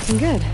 looking good.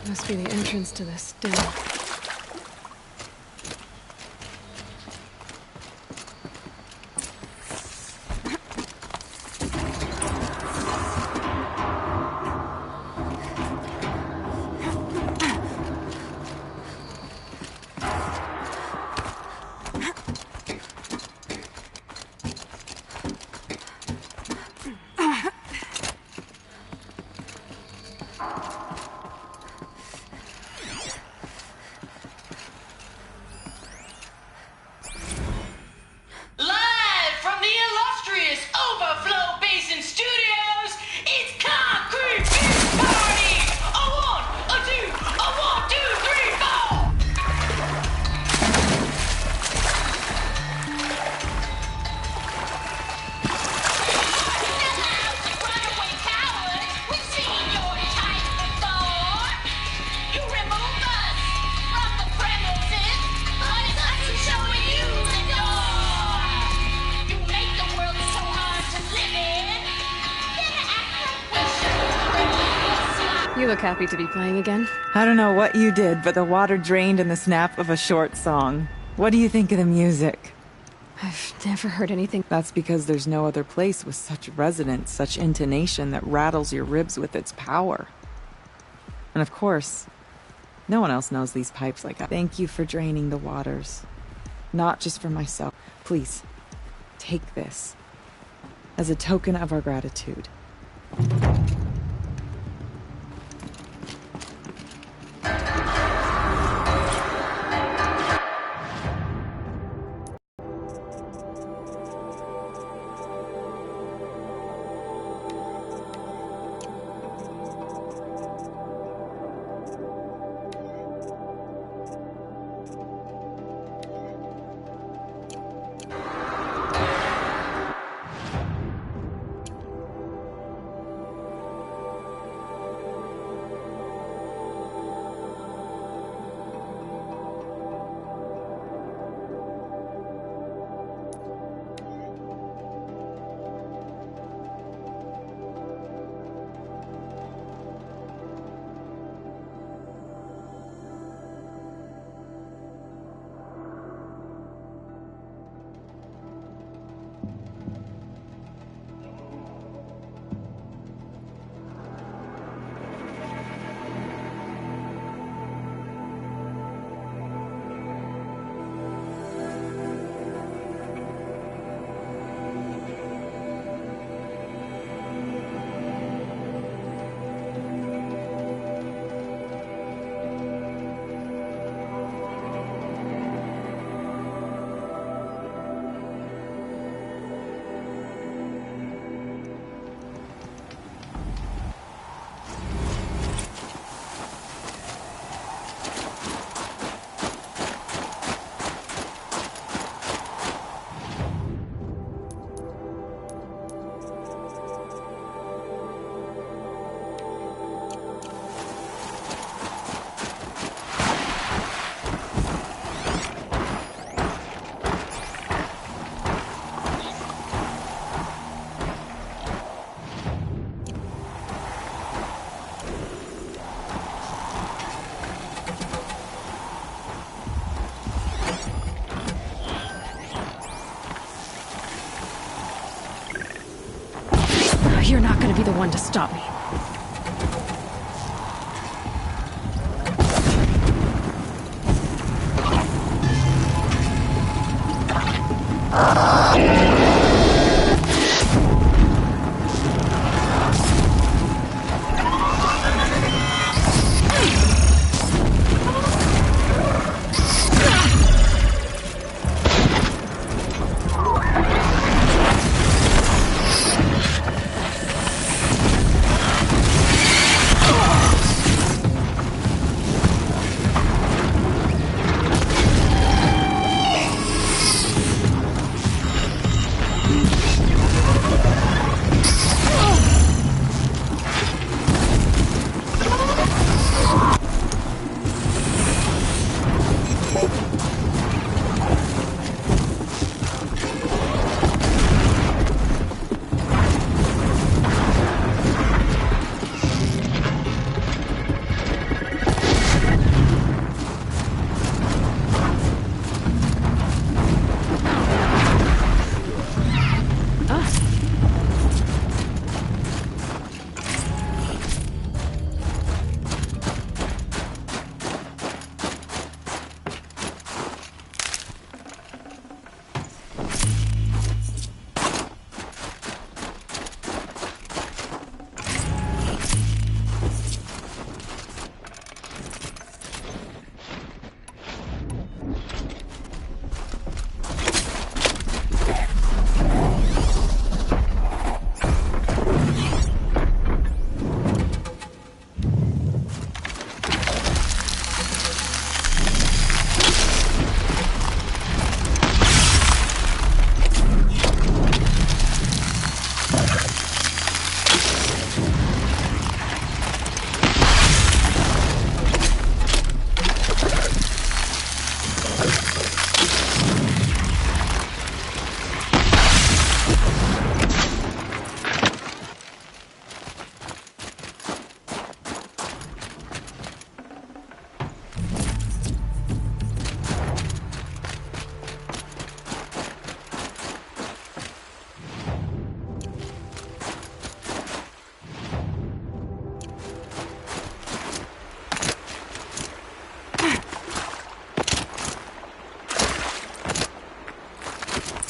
Must be the entrance to this den. You look happy to be playing again. I don't know what you did, but the water drained in the snap of a short song. What do you think of the music? I've never heard anything. That's because there's no other place with such resonance, such intonation that rattles your ribs with its power. And of course, no one else knows these pipes like I. Thank you for draining the waters. Not just for myself. Please, take this as a token of our gratitude. You're not gonna be the one to stop me.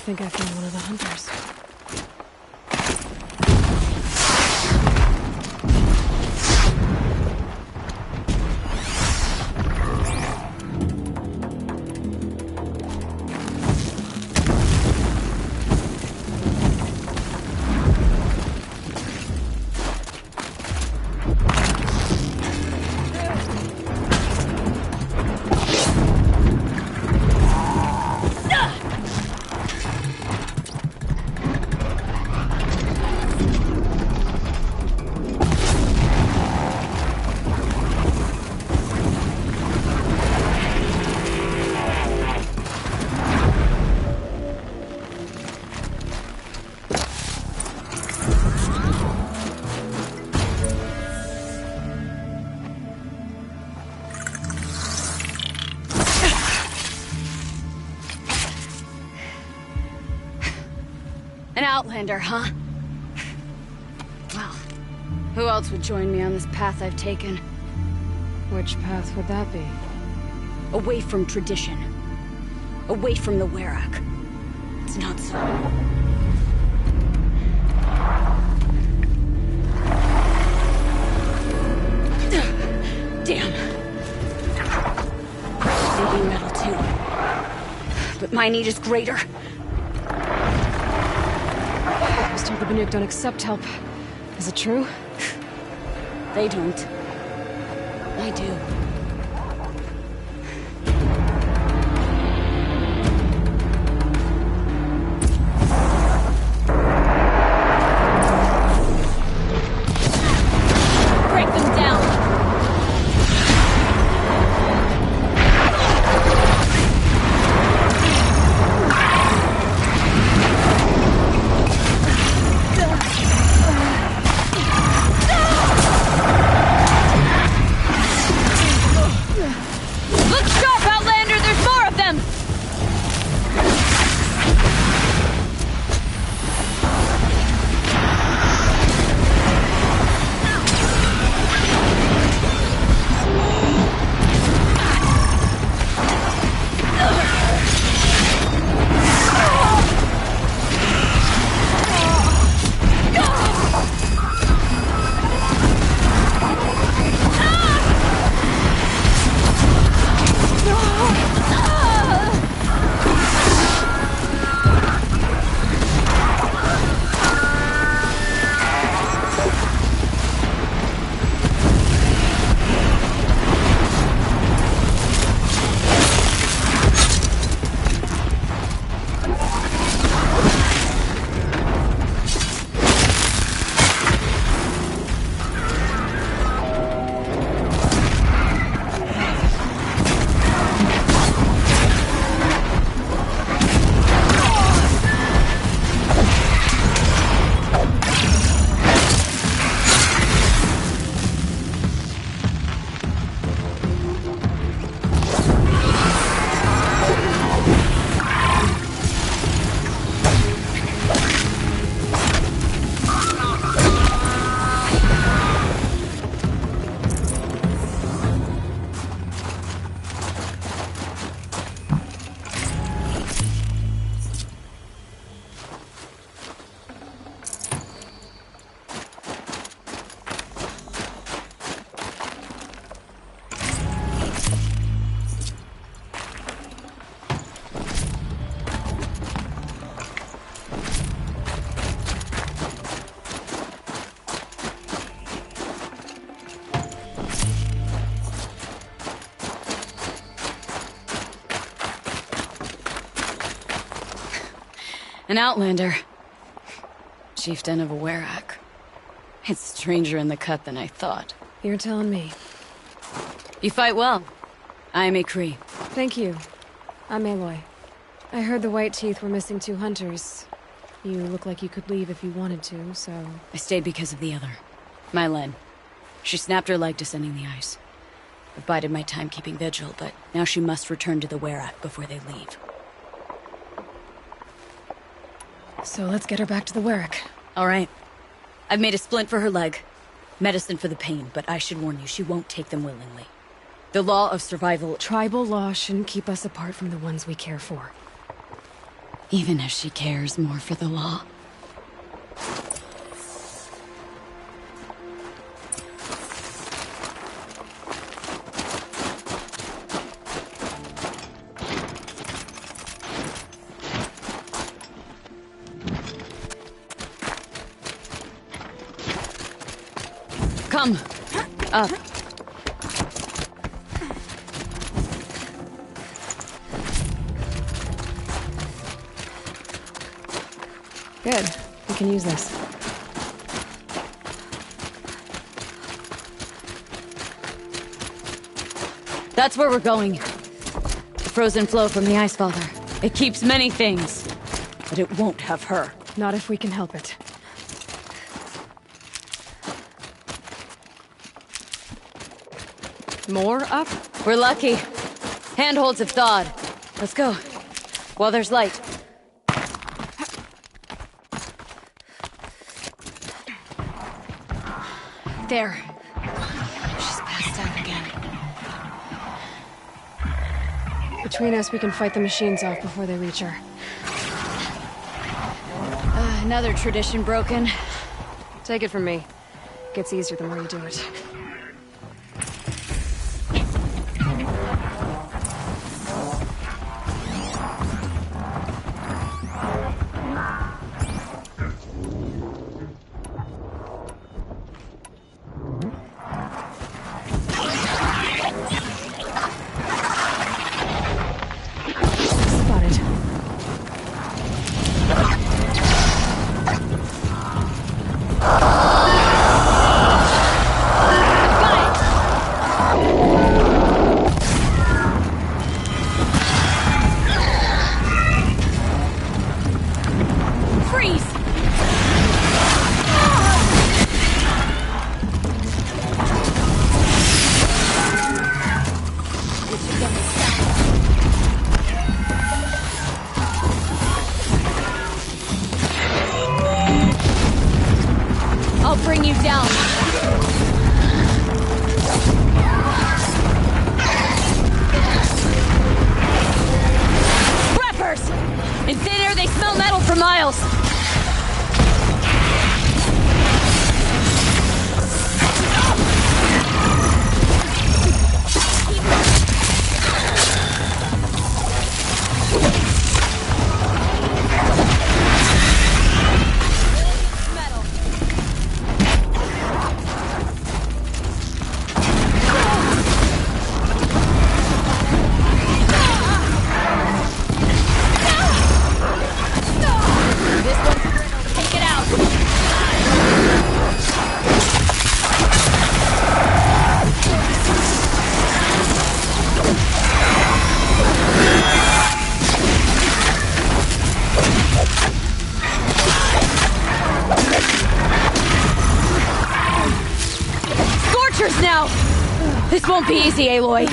think I found one of the hunters. An outlander, huh? Well, who else would join me on this path I've taken? Which path would that be? Away from tradition. Away from the Werak. It's not so. Damn. They need metal too. But my need is greater. I was told the Banuk don't accept help. Is it true? They don't. I do. Break them down! Look sharp, Outlander! There's more of them! An outlander. Chieftain of a Werak. It's stranger in the cut than I thought. You're telling me. You fight well. I am a Cree. Thank you. I'm Aloy. I heard the White Teeth were missing 2 hunters. You look like you could leave if you wanted to, so... I stayed because of the other. Mylen. She snapped her leg descending the ice. I bided my time keeping vigil, but now she must return to the Werak before they leave. So let's get her back to the Werak. All right. I've made a splint for her leg. Medicine for the pain, but I should warn you, she won't take them willingly. The law of survival... Tribal law shouldn't keep us apart from the ones we care for. Even if she cares more for the law. Come. Up. Good. We can use this. That's where we're going. The frozen flow from the Ice Father. It keeps many things, but it won't have her. Not if we can help it. More up? We're lucky. Handholds have thawed. Let's go. While there's light. There. She's passed out again. Between us, we can fight the machines off before they reach her. Another tradition broken. Take it from me. Gets easier the more you do it. Spotted. I'll bring you down. Preppers! In thin air, they smell metal for miles. Now! This won't be easy, Aloy.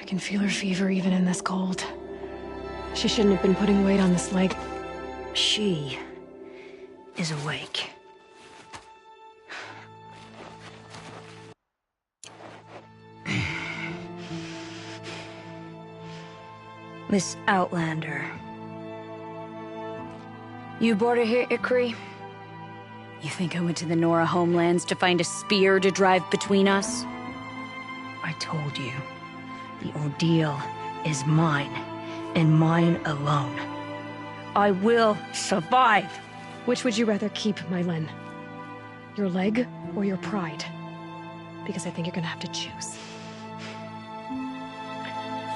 I can feel her fever even in this cold. She shouldn't have been putting weight on this leg. She is awake. Miss Outlander. You brought her here, Yskkjy? You think I went to the Nora homelands to find a spear to drive between us? I told you. The ordeal is mine, and mine alone. I will survive! Which would you rather keep, Mylen? Your leg or your pride? Because I think you're gonna have to choose.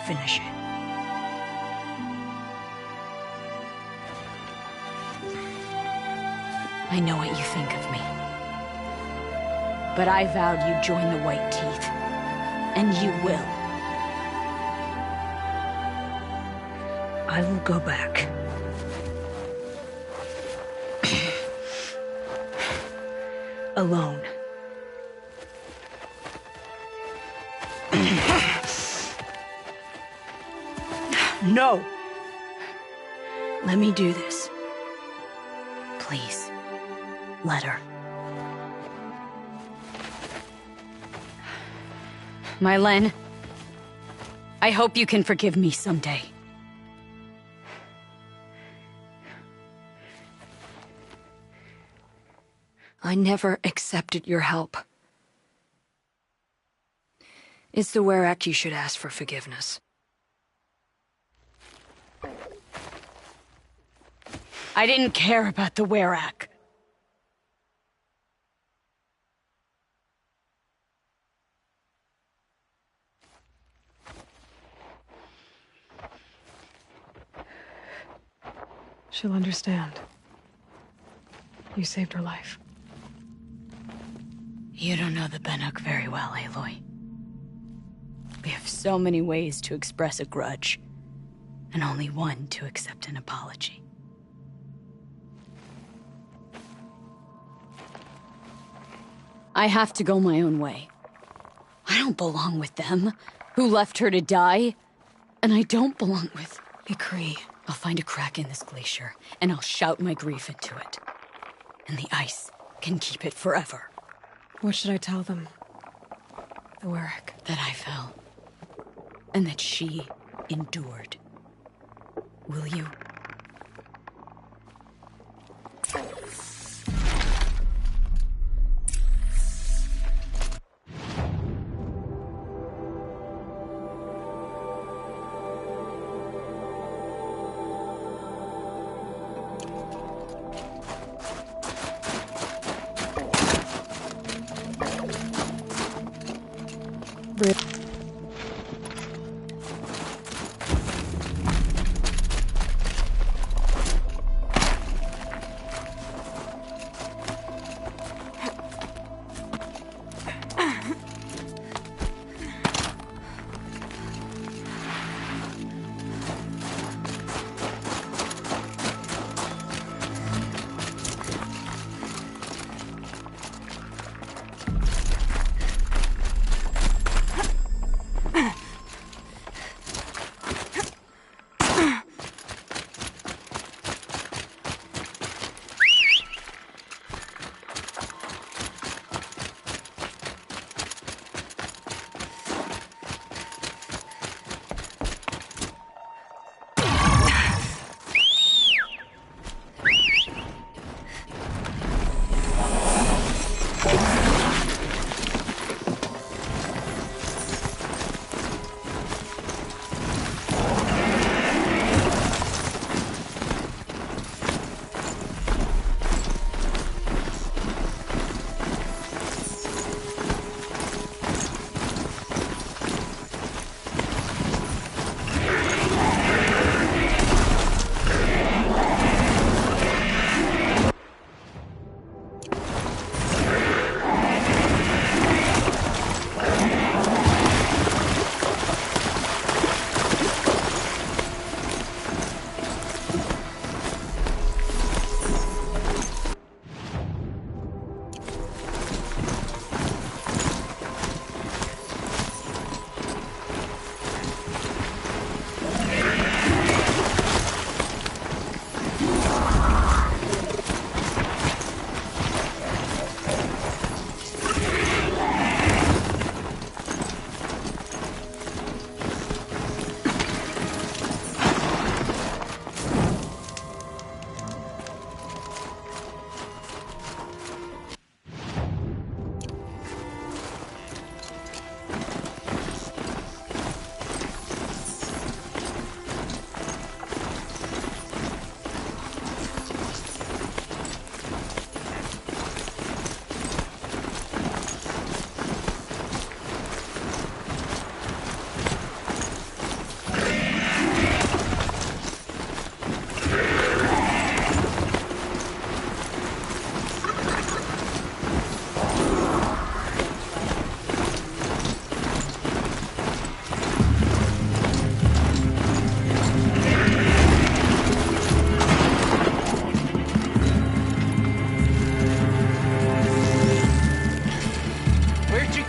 Finish it. I know what you think of me. But I vowed you'd join the White Teeth. And you will. I will go back. Alone. No! Let me do this. Please. Let her. Mylen, I hope you can forgive me someday. I never accepted your help. It's the Yskkjy you should ask for forgiveness. I didn't care about the Yskkjy. She'll understand. You saved her life. You don't know the Bannock very well, Aloy. We have so many ways to express a grudge, and only one to accept an apology. I have to go my own way. I don't belong with them, who left her to die. And I don't belong with Yskkjy. I'll find a crack in this glacier, and I'll shout my grief into it. And the ice can keep it forever. What should I tell them? The Yskkjy. That I fell. And that she endured. Will you?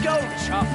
go, chump!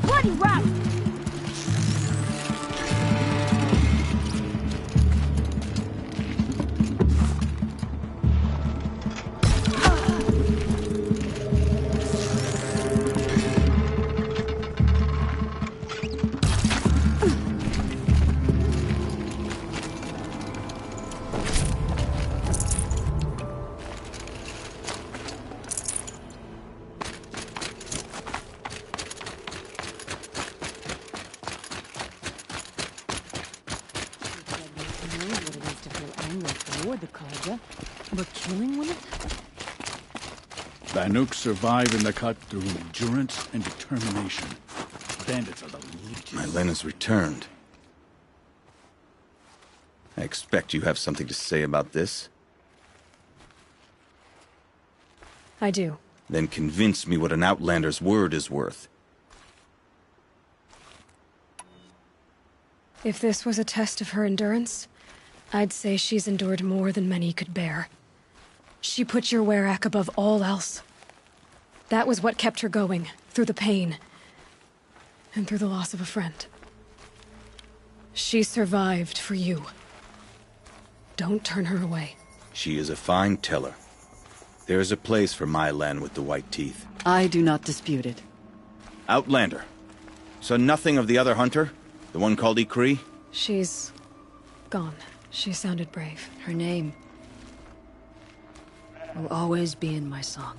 Bloody route! But killing women? Banuk survive in the cut through endurance and determination. Bandits are the least. My Len has returned. I expect you have something to say about this. I do. Then convince me what an outlander's word is worth. If this was a test of her endurance, I'd say she's endured more than many could bear. She put your Werak above all else. That was what kept her going, through the pain, and through the loss of a friend. She survived for you. Don't turn her away. She is a fine teller. There is a place for my Len with the white teeth. I do not dispute it. Outlander. So nothing of the other hunter? The one called Yskkjy? She's gone. She sounded brave. Her name will always be in my song.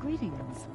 Greetings.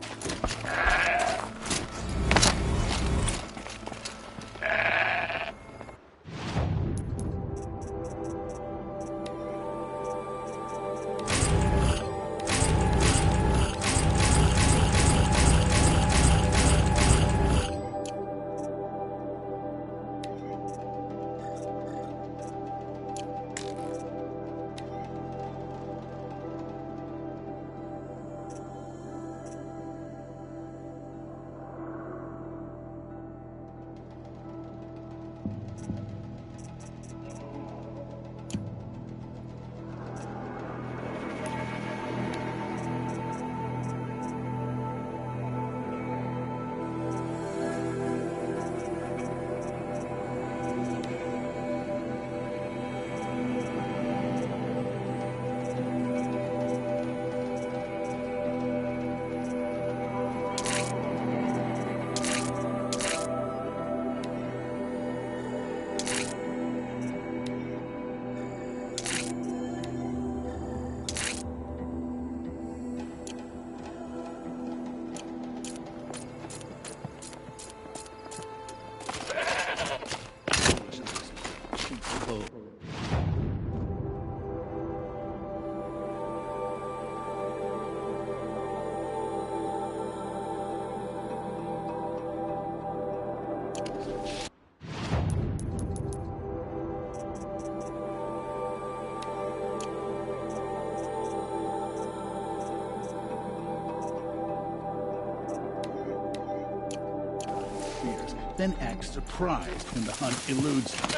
Then act surprised when the hunt eludes them.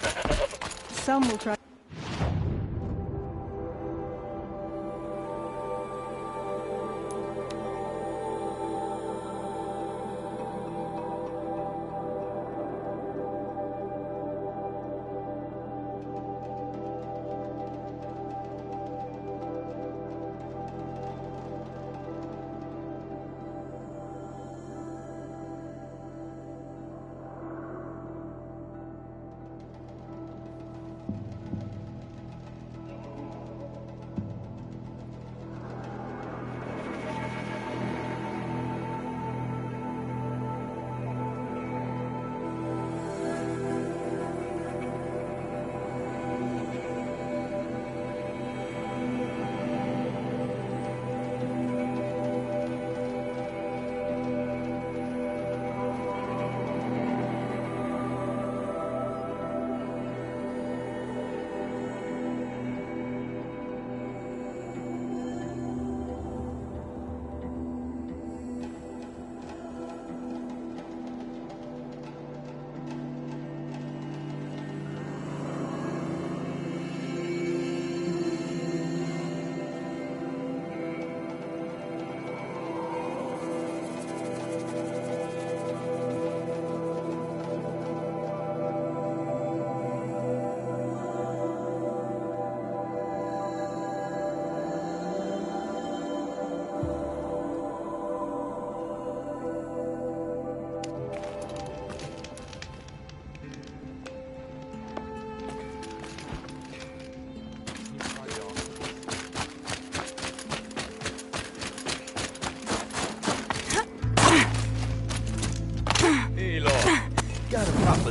Some will try.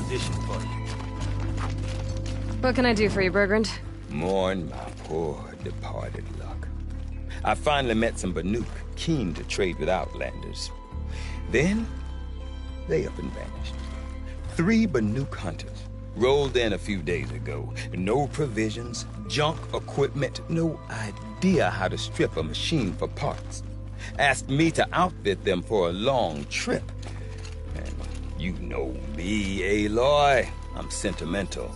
position for you. What can I do for you, Bergrand? Mourn my poor departed luck. I finally met some Banuk keen to trade with Outlanders. Then, they up and vanished. 3 Banuk hunters rolled in a few days ago. No provisions, junk equipment, no idea how to strip a machine for parts. Asked me to outfit them for a long trip. And you know me, Aloy. I'm sentimental.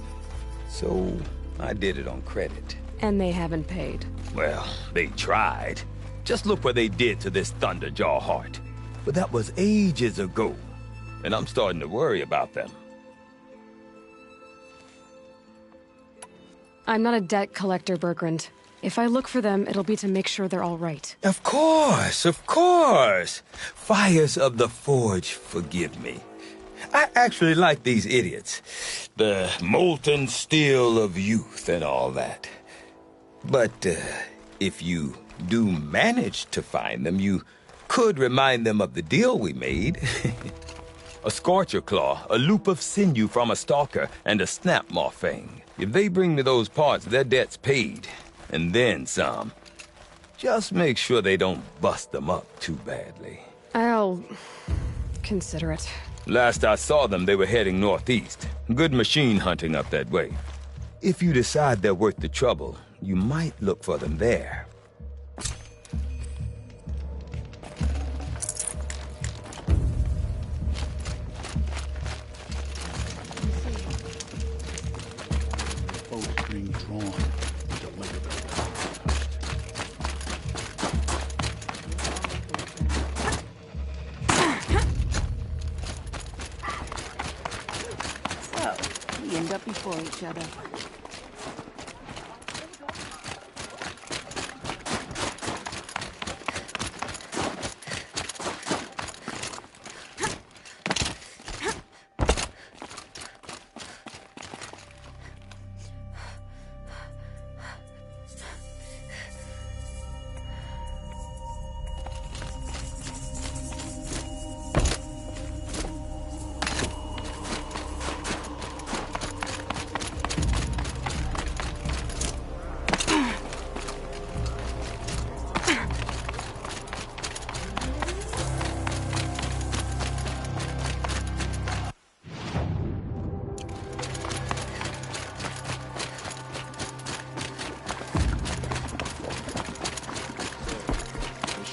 So I did it on credit. And they haven't paid. Well, they tried. Just look what they did to this Thunderjaw heart. But that was ages ago. And I'm starting to worry about them. I'm not a debt collector, Bergrand. If I look for them, it'll be to make sure they're all right. Of course, of course. Fires of the Forge, forgive me. I actually like these idiots. The molten steel of youth and all that. But if you do manage to find them, you could remind them of the deal we made. A Scorcher Claw, a loop of sinew from a stalker, and a Snapmaw Fang. If they bring me those parts, their debt's paid. And then some. Just make sure they don't bust them up too badly. I'll consider it. Last I saw them, they were heading northeast. Good machine hunting up that way. If you decide they're worth the trouble, you might look for them there. Boats being drawn to deliver the We end up before each other.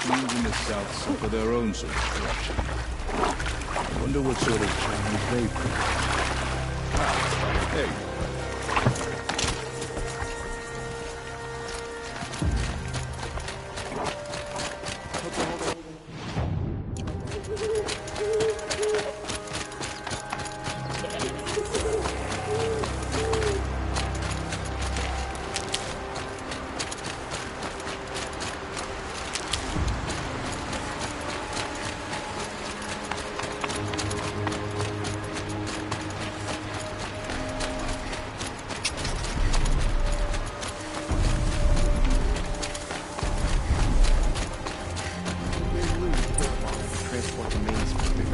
machines in the south suffer their own sort of corruption. I wonder what sort of challenge they bring. Ah, there you go.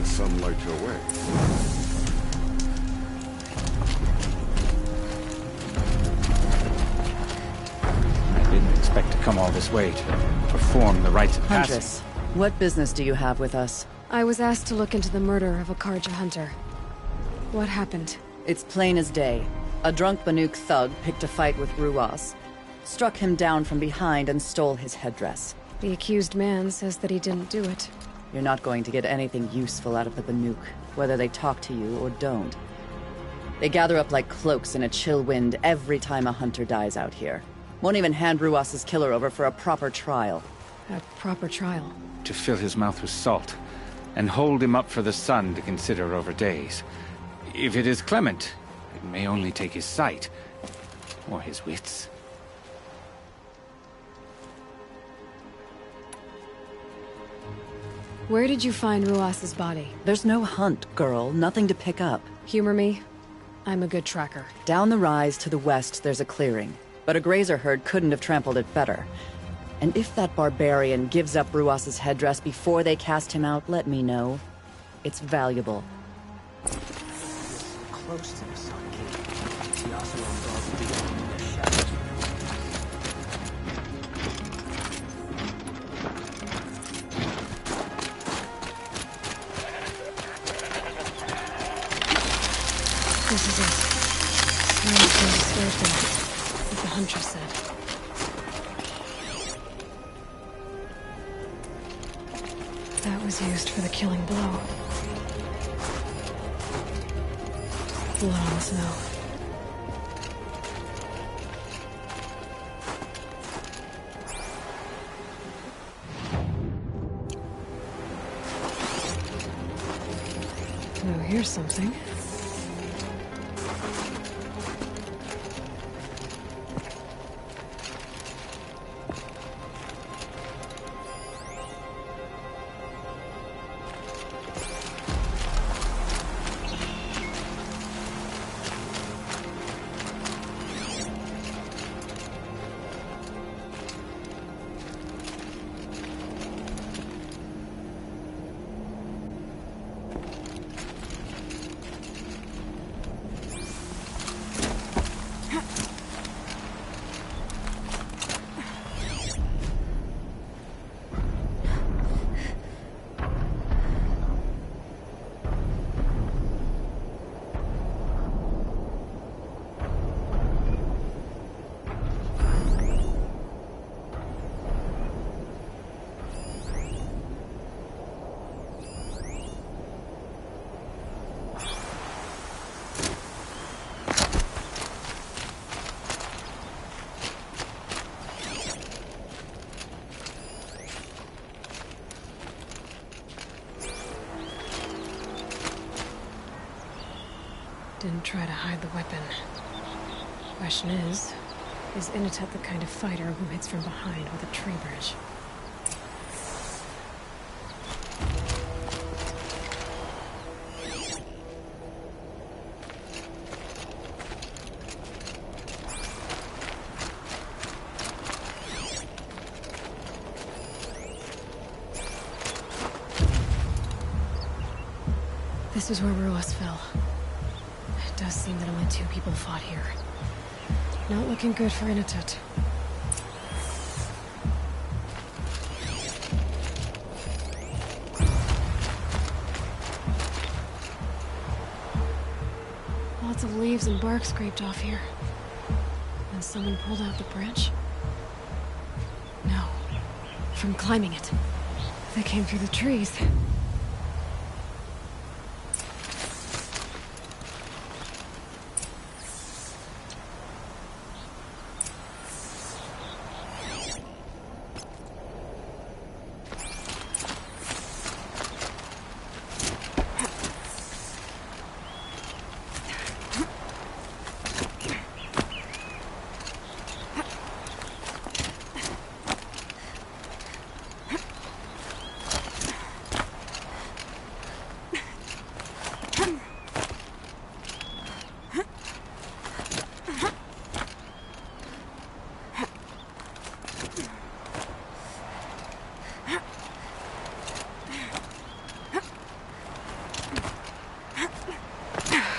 Sunlight your way. I didn't expect to come all this way to perform the rites of passage. Huntress, what business do you have with us? I was asked to look into the murder of a Karja hunter. What happened? It's plain as day. A drunk Banuk thug picked a fight with Ruas, struck him down from behind and stole his headdress. The accused man says that he didn't do it. You're not going to get anything useful out of the Banuk, whether they talk to you or don't. They gather up like cloaks in a chill wind every time a hunter dies out here. Won't even hand Ruas's killer over for a proper trial. A proper trial? To fill his mouth with salt, and hold him up for the sun to consider over days. If it is clement, it may only take his sight, or his wits. Where did you find Ruas's body? There's no hunt, girl. Nothing to pick up. Humor me. I'm a good tracker. Down the rise to the west, there's a clearing. But a grazer herd couldn't have trampled it better. And if that barbarian gives up Ruas's headdress before they cast him out, let me know. It's valuable. close to the Sun King. He also owns all the people in the shadows. This is it. Strange thing disturbed him, like the hunter said. That was used for the killing blow. Blood on the snow. Oh, here's something. Didn't try to hide the weapon. Question is Yskkjy the kind of fighter who hits from behind with a tree bridge? This is where Ruas fell. It does seem that only 2 people fought here. Not looking good for Yskkjy. Lots of leaves and bark scraped off here. And someone pulled out the branch? No. From climbing it. They came through the trees.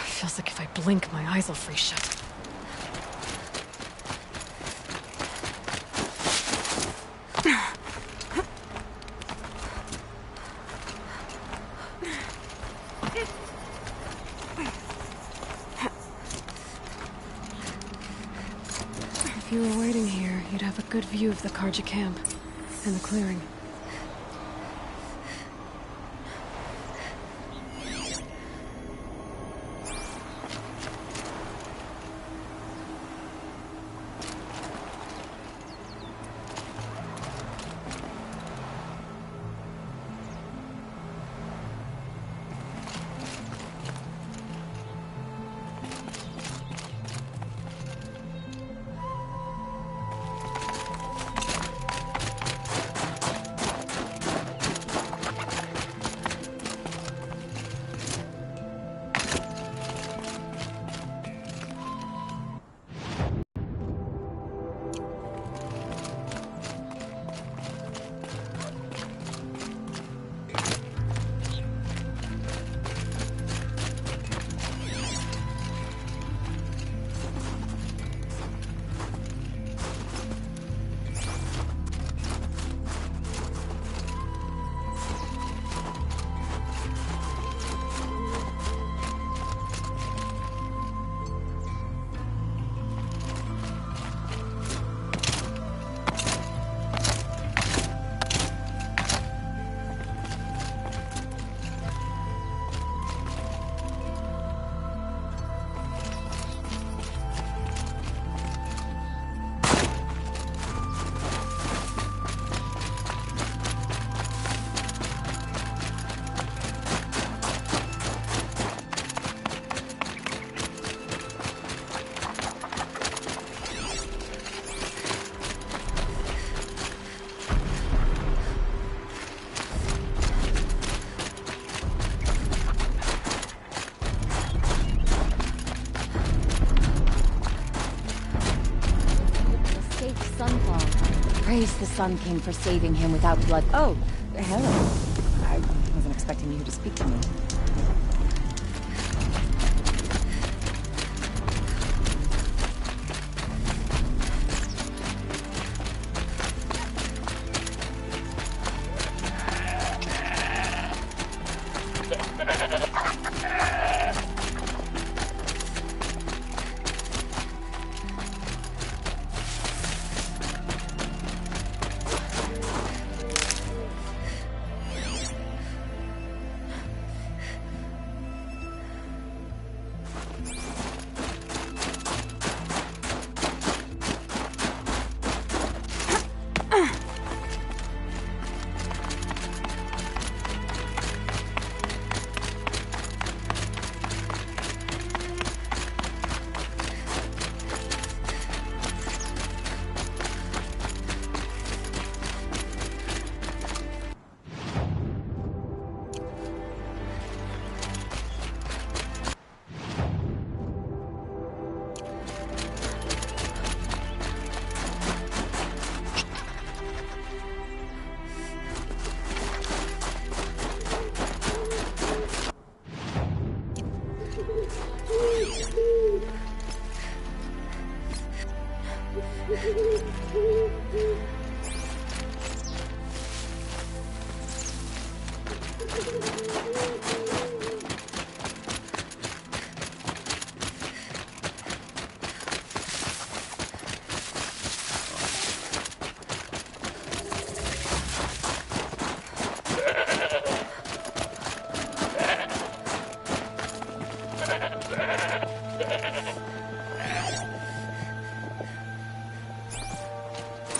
Feels like if I blink, my eyes will freeze shut. If you were waiting here, you'd have a good view of the Yskkjy camp and the clearing. Praise the Sun King for saving him without blood. Oh, hello. I wasn't expecting you to speak to me.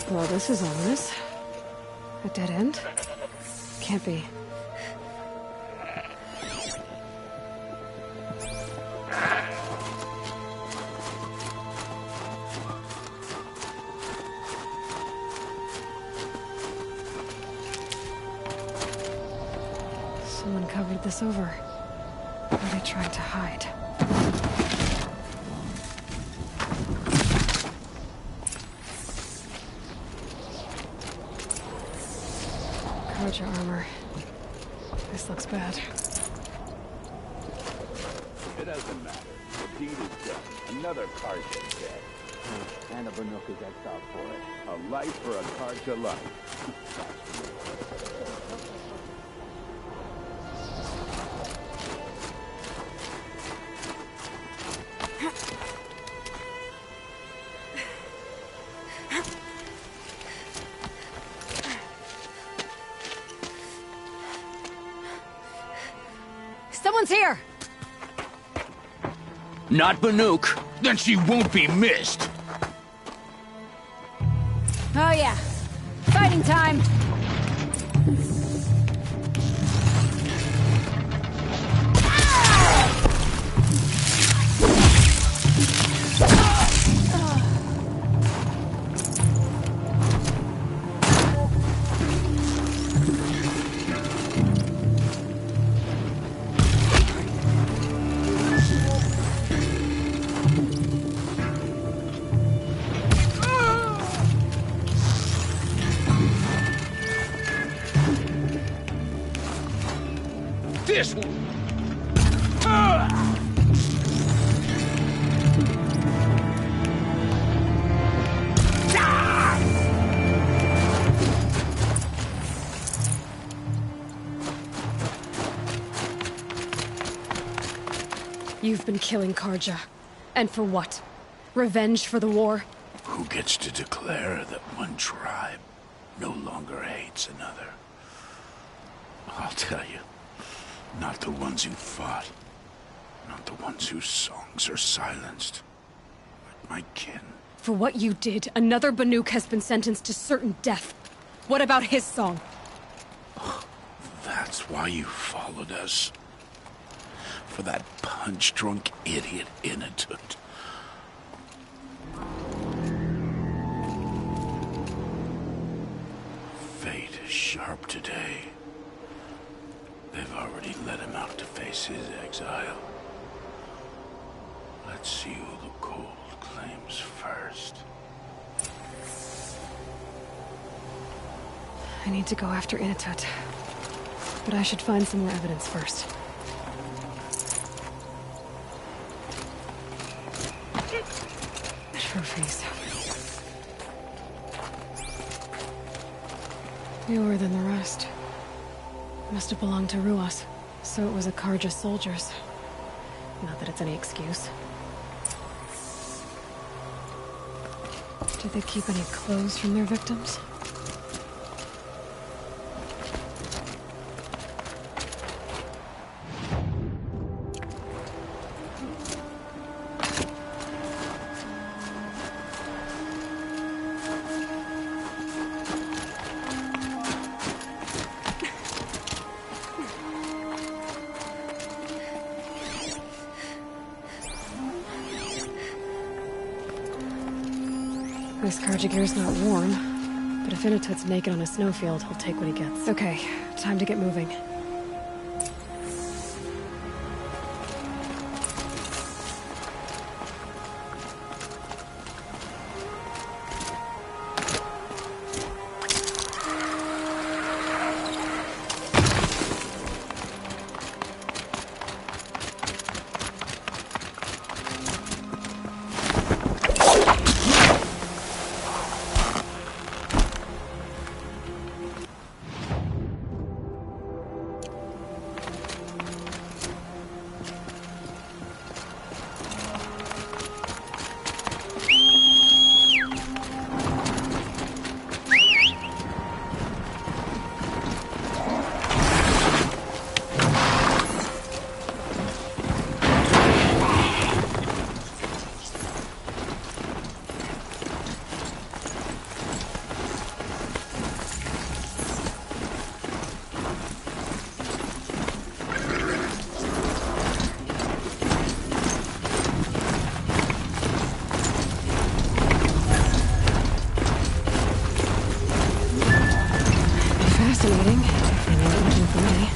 Well, this is ominous. A dead end? Can't be. Someone covered this over. What are they trying to hide? Your armor. This looks bad. It doesn't matter. The deed is done. Another Karja is dead. And a Banuk is exiled for it. A life for a Karja life. Someone's here! Not Banuk. Then she won't be missed. Oh yeah. Fighting time! This one. You've been killing Karja. And for what? Revenge for the war? Who gets to declare that one tribe no longer hates another? I'll tell you. Not the ones who fought. Not the ones whose songs are silenced. But my kin. For what you did, another Banuk has been sentenced to certain death. What about his song? That's why you followed us. For that punch-drunk idiot Inatut. Fate is sharp today. They've already let him out to face his exile. Let's see who the cold claims first. I need to go after Inatut. But I should find some more evidence first. Trophies. Newer than the rest. Must have belonged to Ruas, so it was a Karja soldiers. Not that it's any excuse. Did they keep any clothes from their victims? This Karjagir's not warm, but if Inatut's naked on a snowfield, he'll take what he gets. Okay, time to get moving. Fascinating. If they weren't looking for me.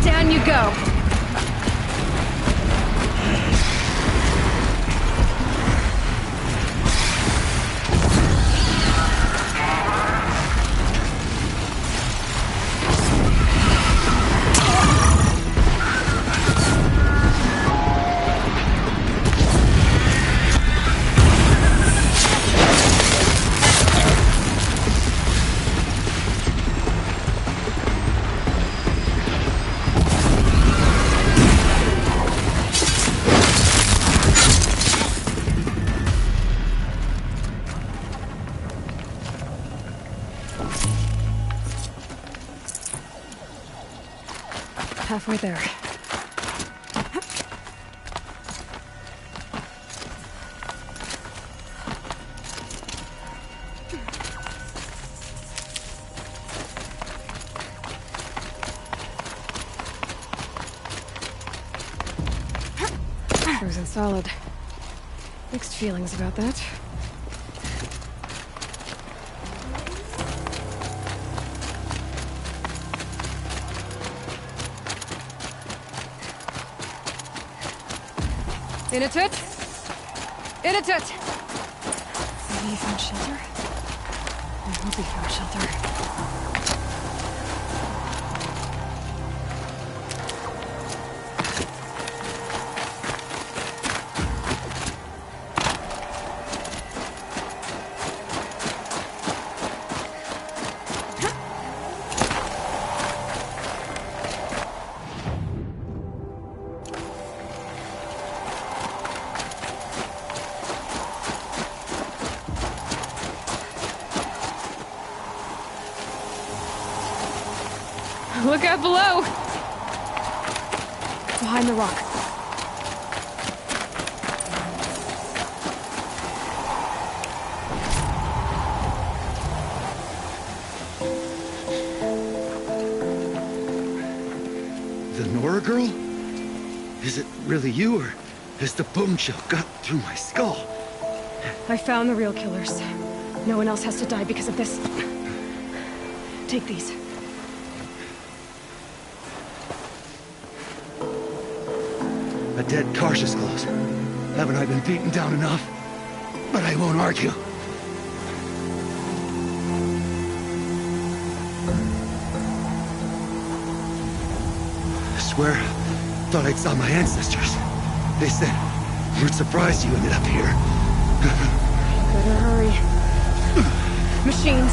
Down you go. Halfway there. Frozen solid. Mixed feelings about that. In a tut! In a tut! Maybe he found shelter? I hope he found shelter. Look out below! Behind the rock. The Nora girl? Is it really you, or has the boom shell got through my skull? I found the real killers. No one else has to die because of this. Take these. A dead Karsh's close. Haven't I been beaten down enough? But I won't argue. I swear, thought I'd saw my ancestors. They said, we're surprised you ended up here. Better hurry. Machines.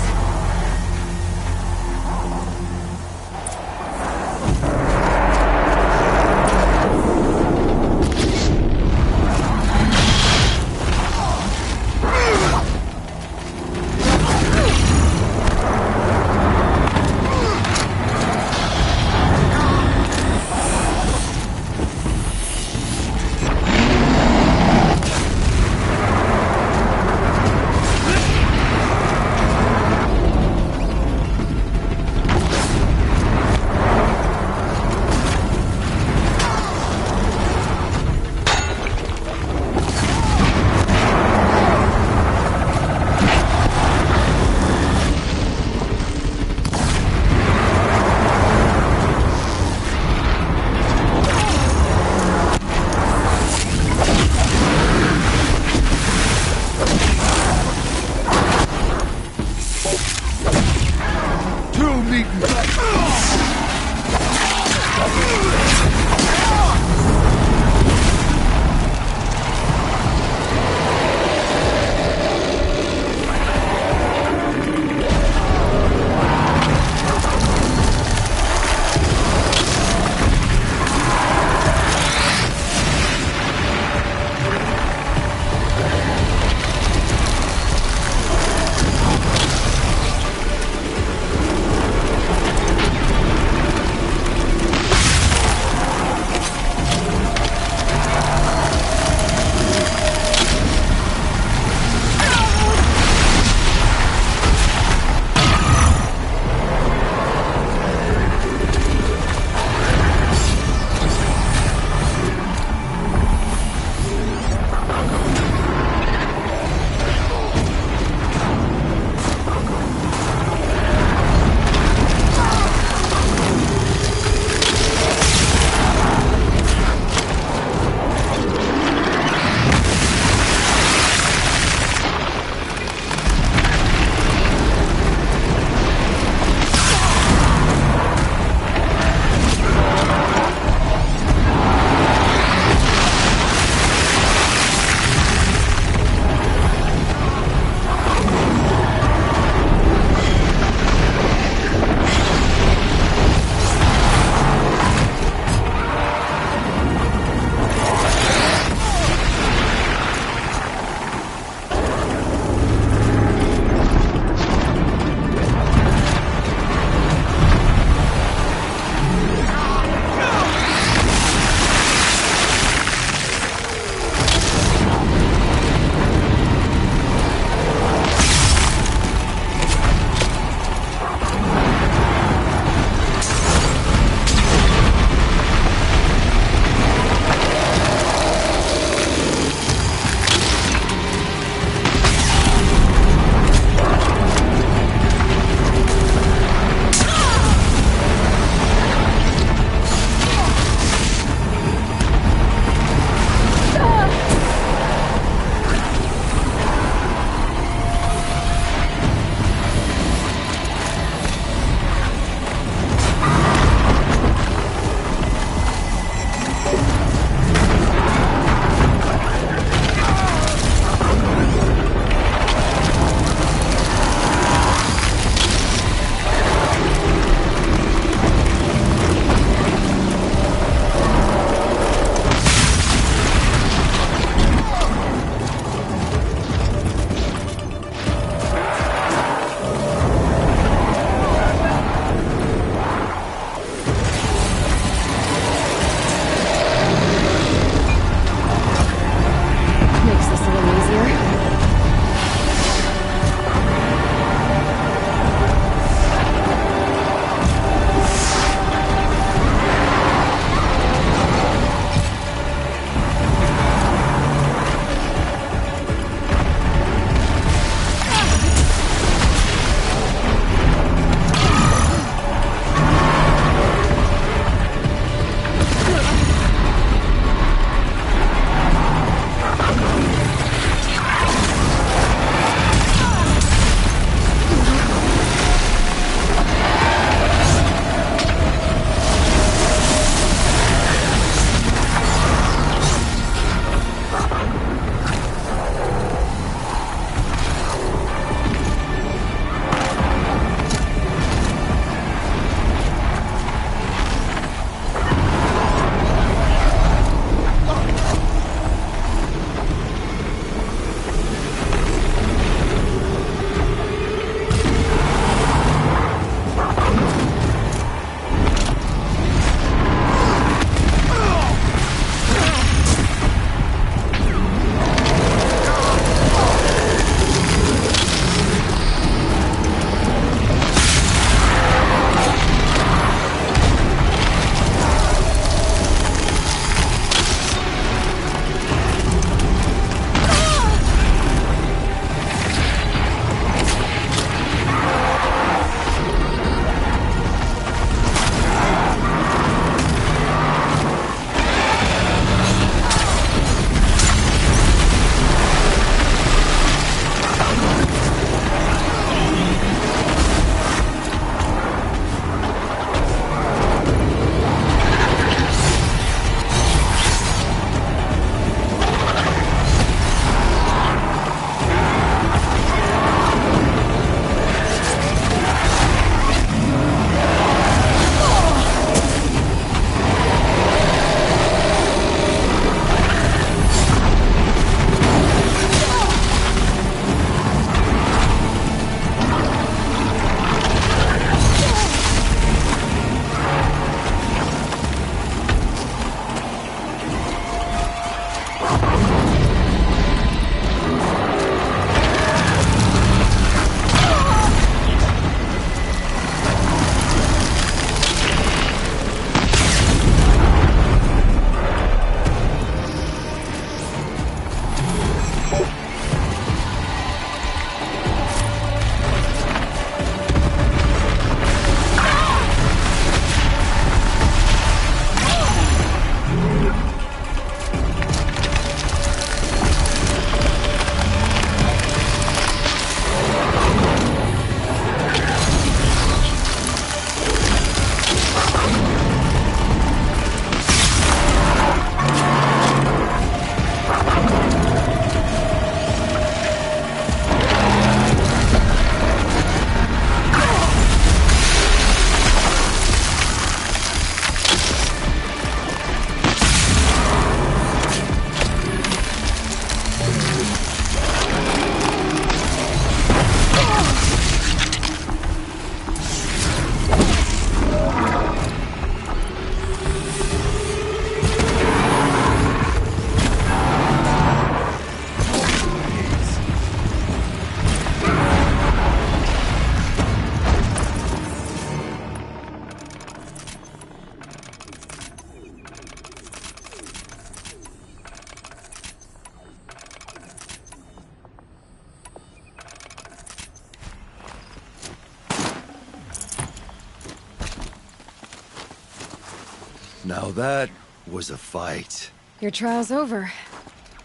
Now that was a fight. Your trial's over.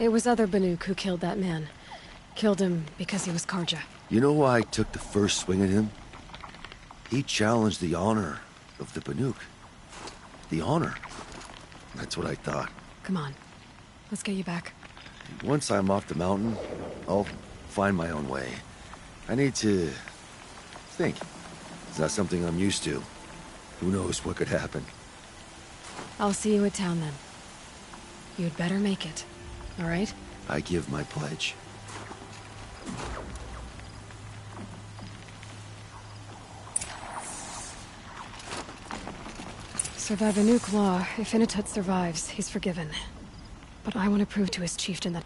It was other Banuk who killed that man. Killed him because he was Karja. You know why I took the first swing at him? He challenged the honor of the Banuk. The honor. That's what I thought. Come on. Let's get you back. Once I'm off the mountain, I'll find my own way. I need to think. It's not something I'm used to. Who knows what could happen? I'll see you at town then. You'd better make it. All right? I give my pledge. Survive a nuke law. If Inatut survives, he's forgiven. But I want to prove to his chieftain that...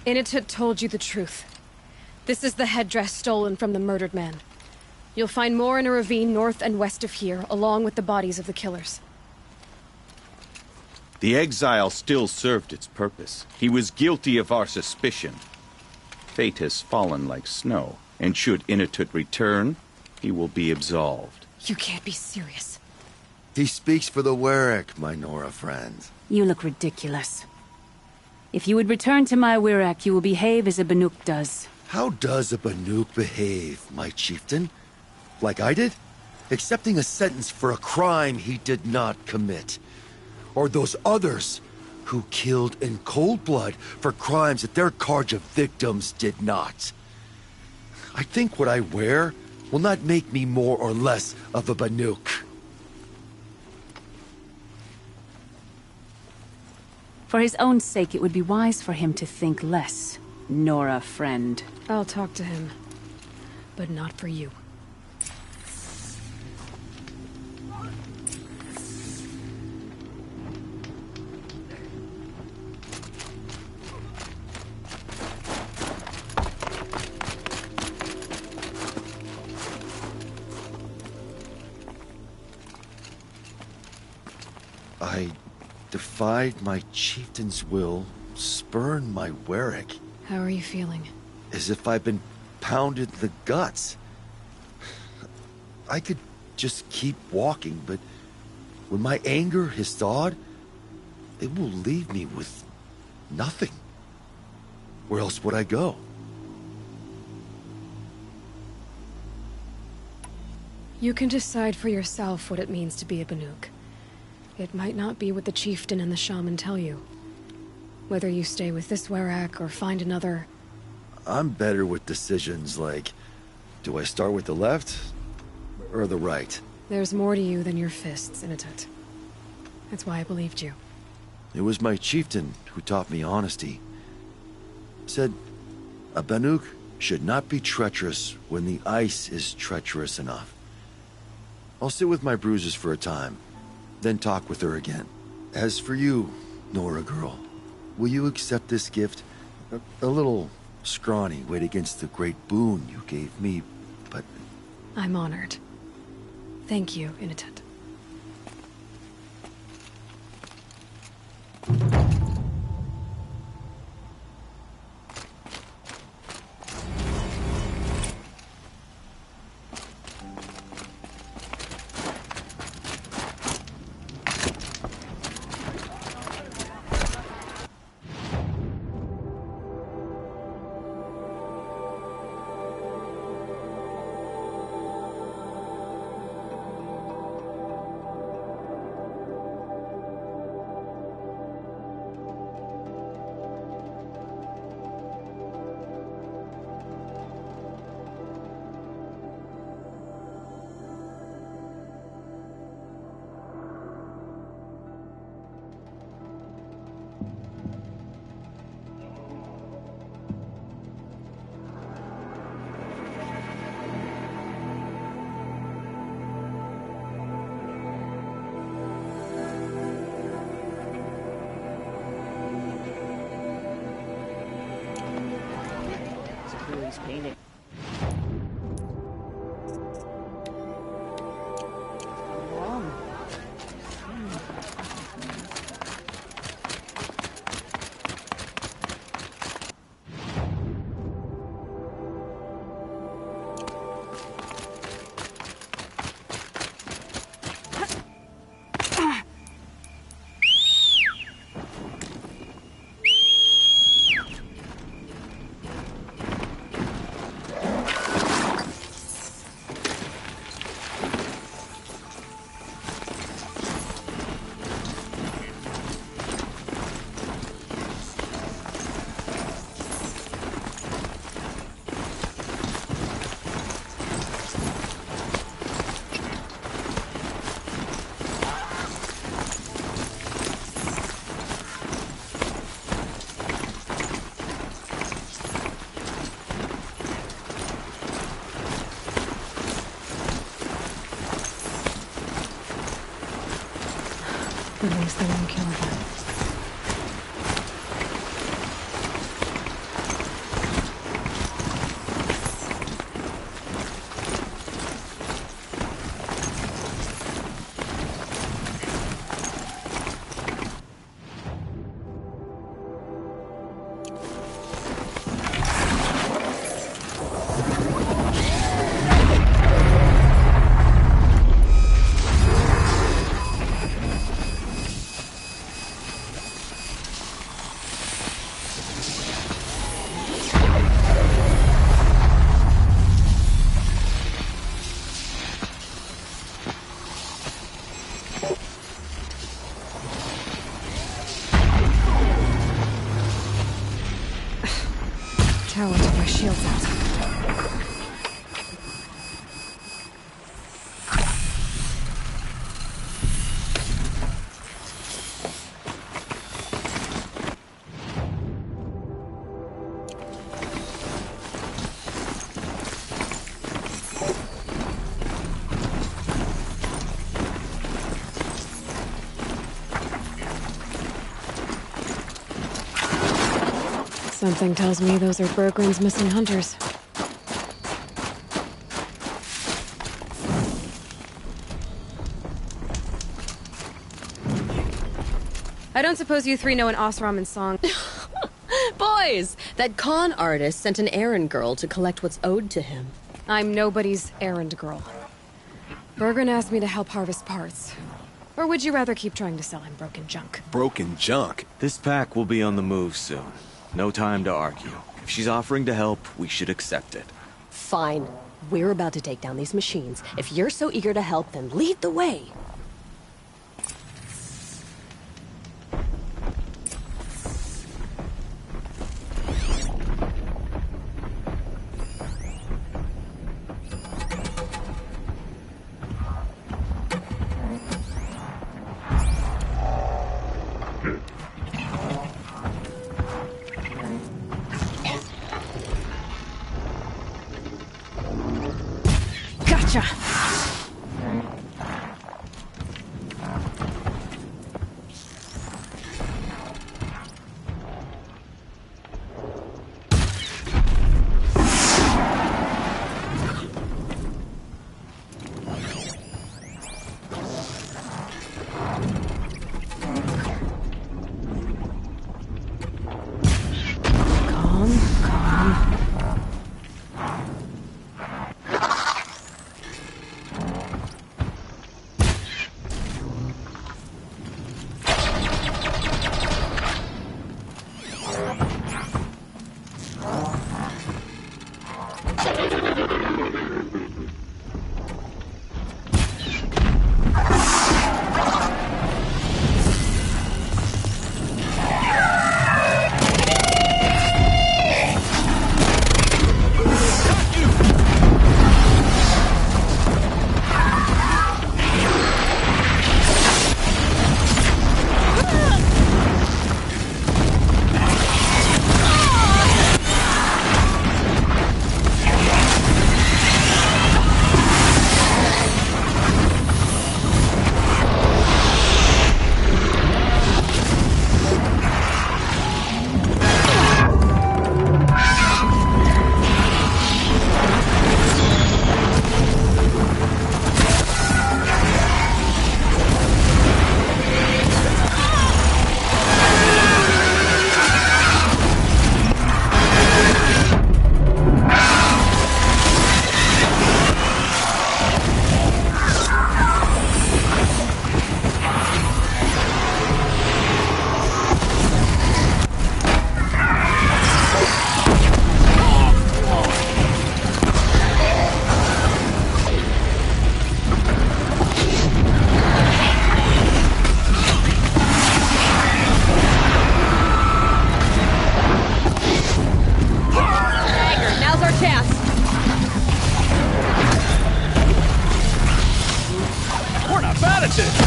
Inatut told you the truth. This is the headdress stolen from the murdered man. You'll find more in a ravine north and west of here, along with the bodies of the killers. The exile still served its purpose. He was guilty of our suspicion. Fate has fallen like snow, and should Inatut return, he will be absolved. You can't be serious. He speaks for the Werak, my Nora friend. You look ridiculous. If you would return to my Werak, you will behave as a Banuk does. How does a Banuk behave, my chieftain? Like I did? Accepting a sentence for a crime he did not commit. Or those others who killed in cold blood for crimes that their Karja victims did not. I think what I wear will not make me more or less of a Banuk. For his own sake, it would be wise for him to think less. Nora, friend. I'll talk to him. But not for you. I defied my chieftain's will, spurned my Werak. How are you feeling? As if I've been pounded in the guts. I could just keep walking, but when my anger has thawed, it will leave me with nothing. Where else would I go? You can decide for yourself what it means to be a Banuk. It might not be what the chieftain and the shaman tell you. Whether you stay with this Werak or find another... I'm better with decisions like, do I start with the left or the right? There's more to you than your fists, Inatut. That's why I believed you. It was my chieftain who taught me honesty. Said, a Banuk should not be treacherous when the ice is treacherous enough. I'll sit with my bruises for a time, then talk with her again. As for you, Nora girl, will you accept this gift? A little scrawny weighed against the great boon you gave me, but... I'm honored. Thank you, Yskkjy. Painting. At least they won't kill her. Tower took my shields out. Something tells me those are Bergren's missing hunters. I don't suppose you three know an Osramen song. Boys, that con artist sent an errand girl to collect what's owed to him. I'm nobody's errand girl. Bergren asked me to help harvest parts. Or would you rather keep trying to sell him broken junk? Broken junk? This pack will be on the move soon. No time to argue. If she's offering to help, we should accept it. Fine. We're about to take down these machines. If you're so eager to help, then lead the way. That's it!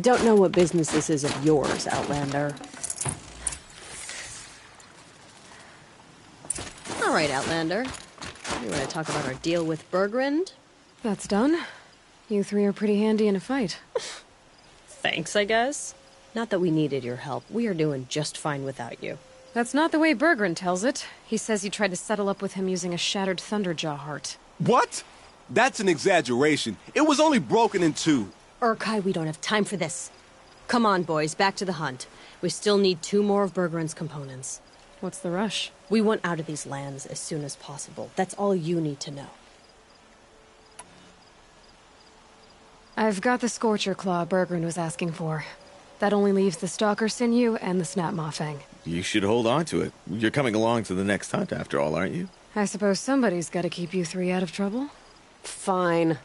Don't know what business this is of yours, Outlander. All right, Outlander. You want to talk about our deal with Bergrund? That's done. You three are pretty handy in a fight. Thanks, I guess. Not that we needed your help. We are doing just fine without you. That's not the way Bergrund tells it. He says you tried to settle up with him using a shattered Thunderjaw heart. What? That's an exaggeration. It was only broken in two. Yskkjy, we don't have time for this. Come on, boys, back to the hunt. We still need 2 more of Bergrund's components. What's the rush? We want out of these lands as soon as possible. That's all you need to know. I've got the Scorcher Claw Bergrund was asking for. That only leaves the Stalker Sinew and the Snap Maw Fang. You should hold on to it. You're coming along to the next hunt after all, aren't you? I suppose somebody's got to keep you three out of trouble. Fine.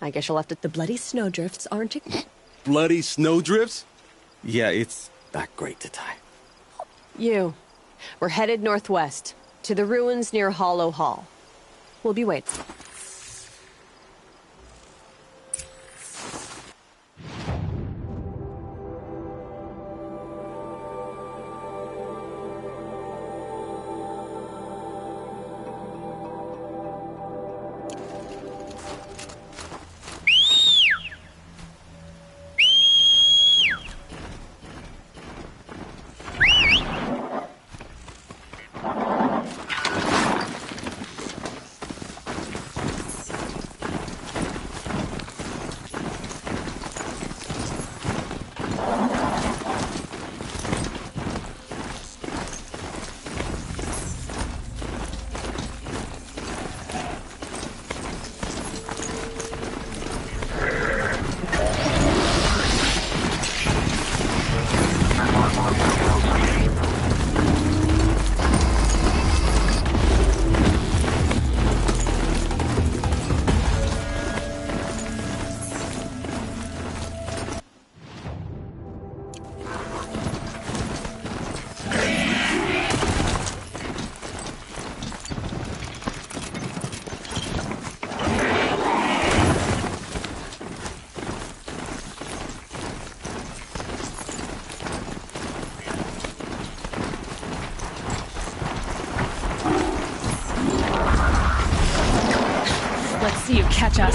I guess you'll have to... The bloody snowdrifts aren't... Bloody snowdrifts? Yeah, it's not great to tie. You. We're headed northwest, to the ruins near Hollow Hall. We'll be waiting. See you catch us.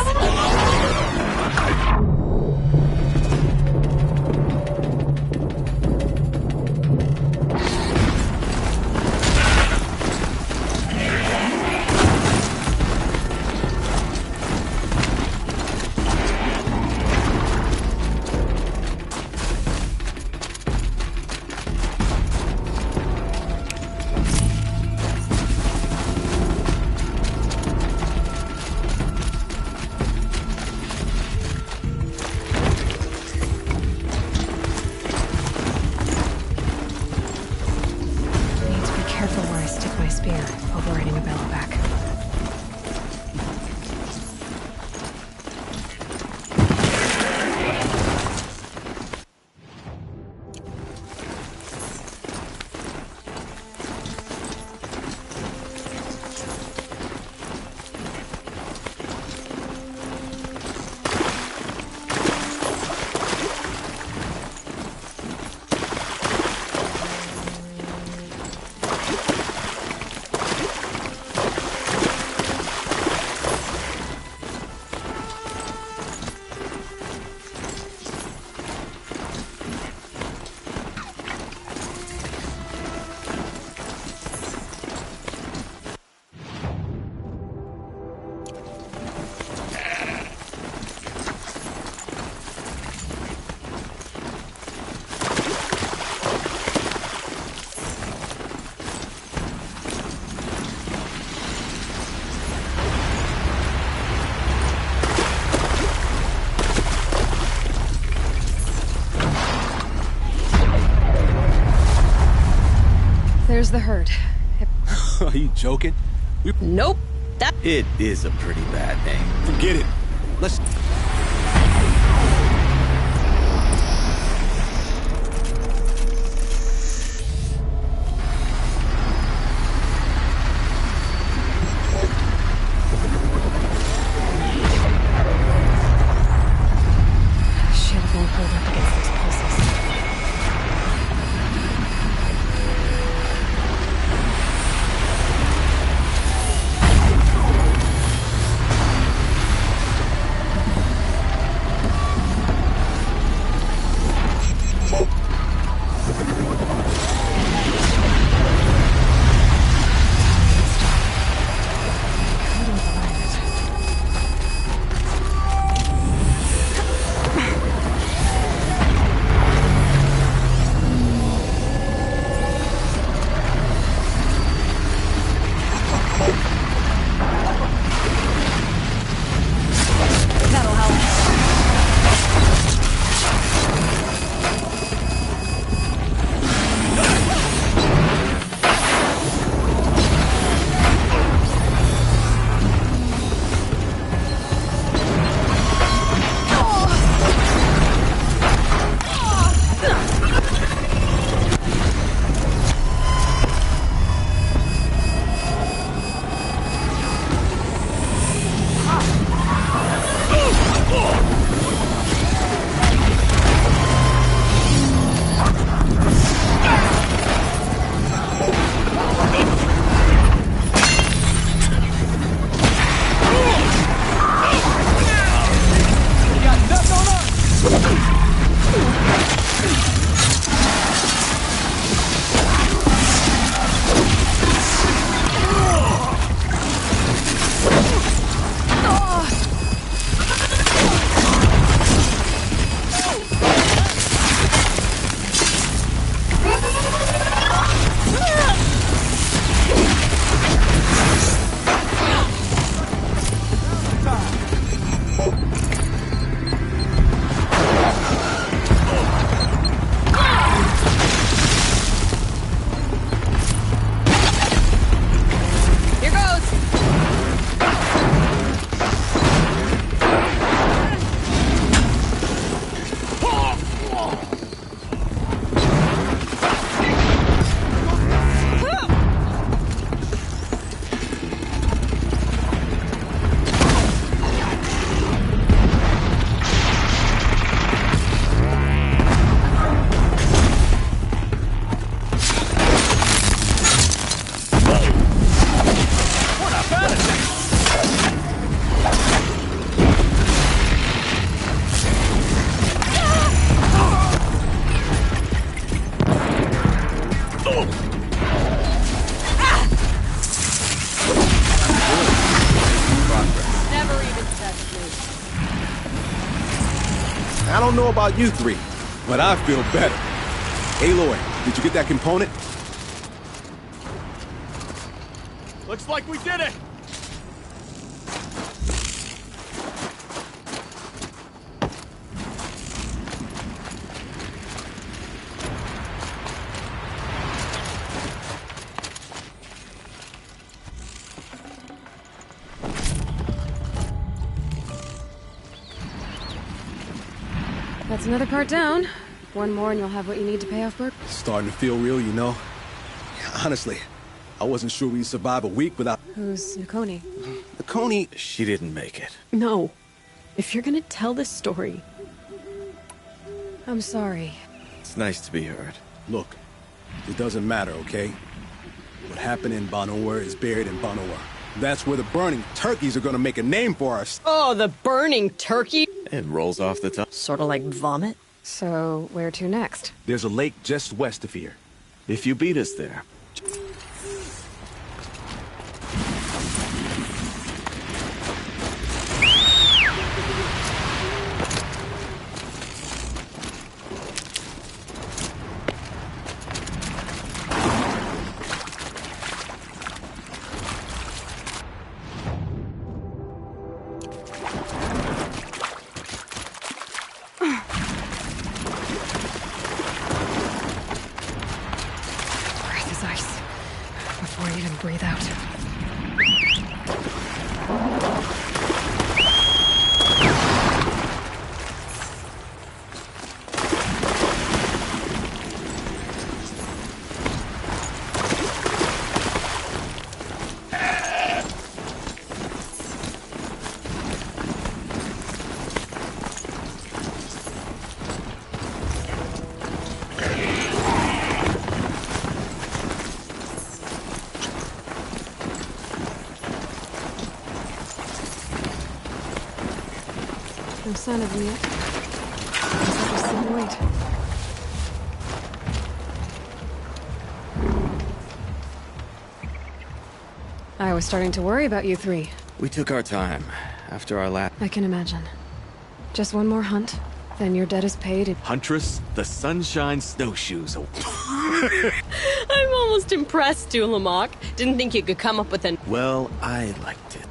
There's the herd. Are you joking? Nope. It is a pretty bad name. Forget it. Let's... Shield won't hold up against those pulses. I don't know about you three, but I feel better. Aloy, did you get that component? Looks like we did it! That's another part down. One more and you'll have what you need to pay off work. Starting to feel real, you know? Honestly, I wasn't sure we'd survive a week without... Who's Yskkjy? Yskkjy... She didn't make it. No. If you're gonna tell this story... I'm sorry. It's nice to be heard. Look, it doesn't matter, okay? What happened in Banor is buried in Banor. That's where the burning turkeys are gonna make a name for us. Oh, the burning turkey? It rolls off the tongue. Sort of like vomit. So, where to next? There's a lake just west of here. If you beat us there. Breathe out. No sign of them yet. Guess I'll just sit and wait. I was starting to worry about you three. We took our time. After our last... I can imagine. Just one more hunt, then your debt is paid. Huntress, the Sunshine Snowshoes. I'm almost impressed, Dulamok. Didn't think you could come up with an... Well, I liked it.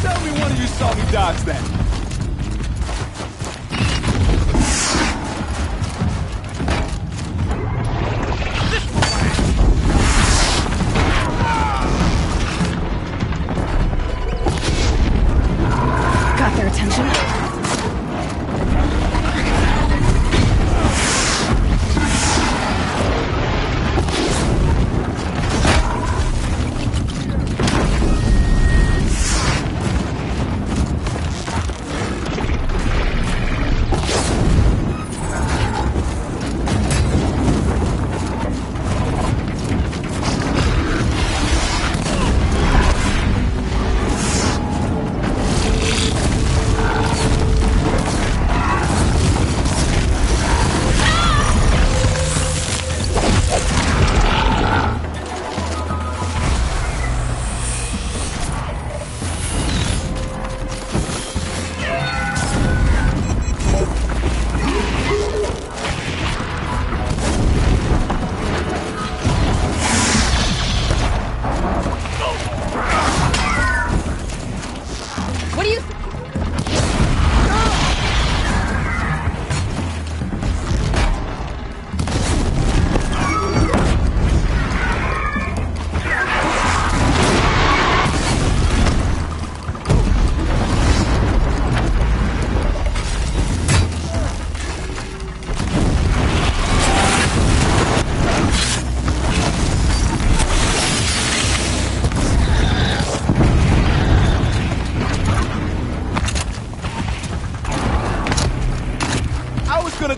Tell me one of you saw me dodge that. Got their attention?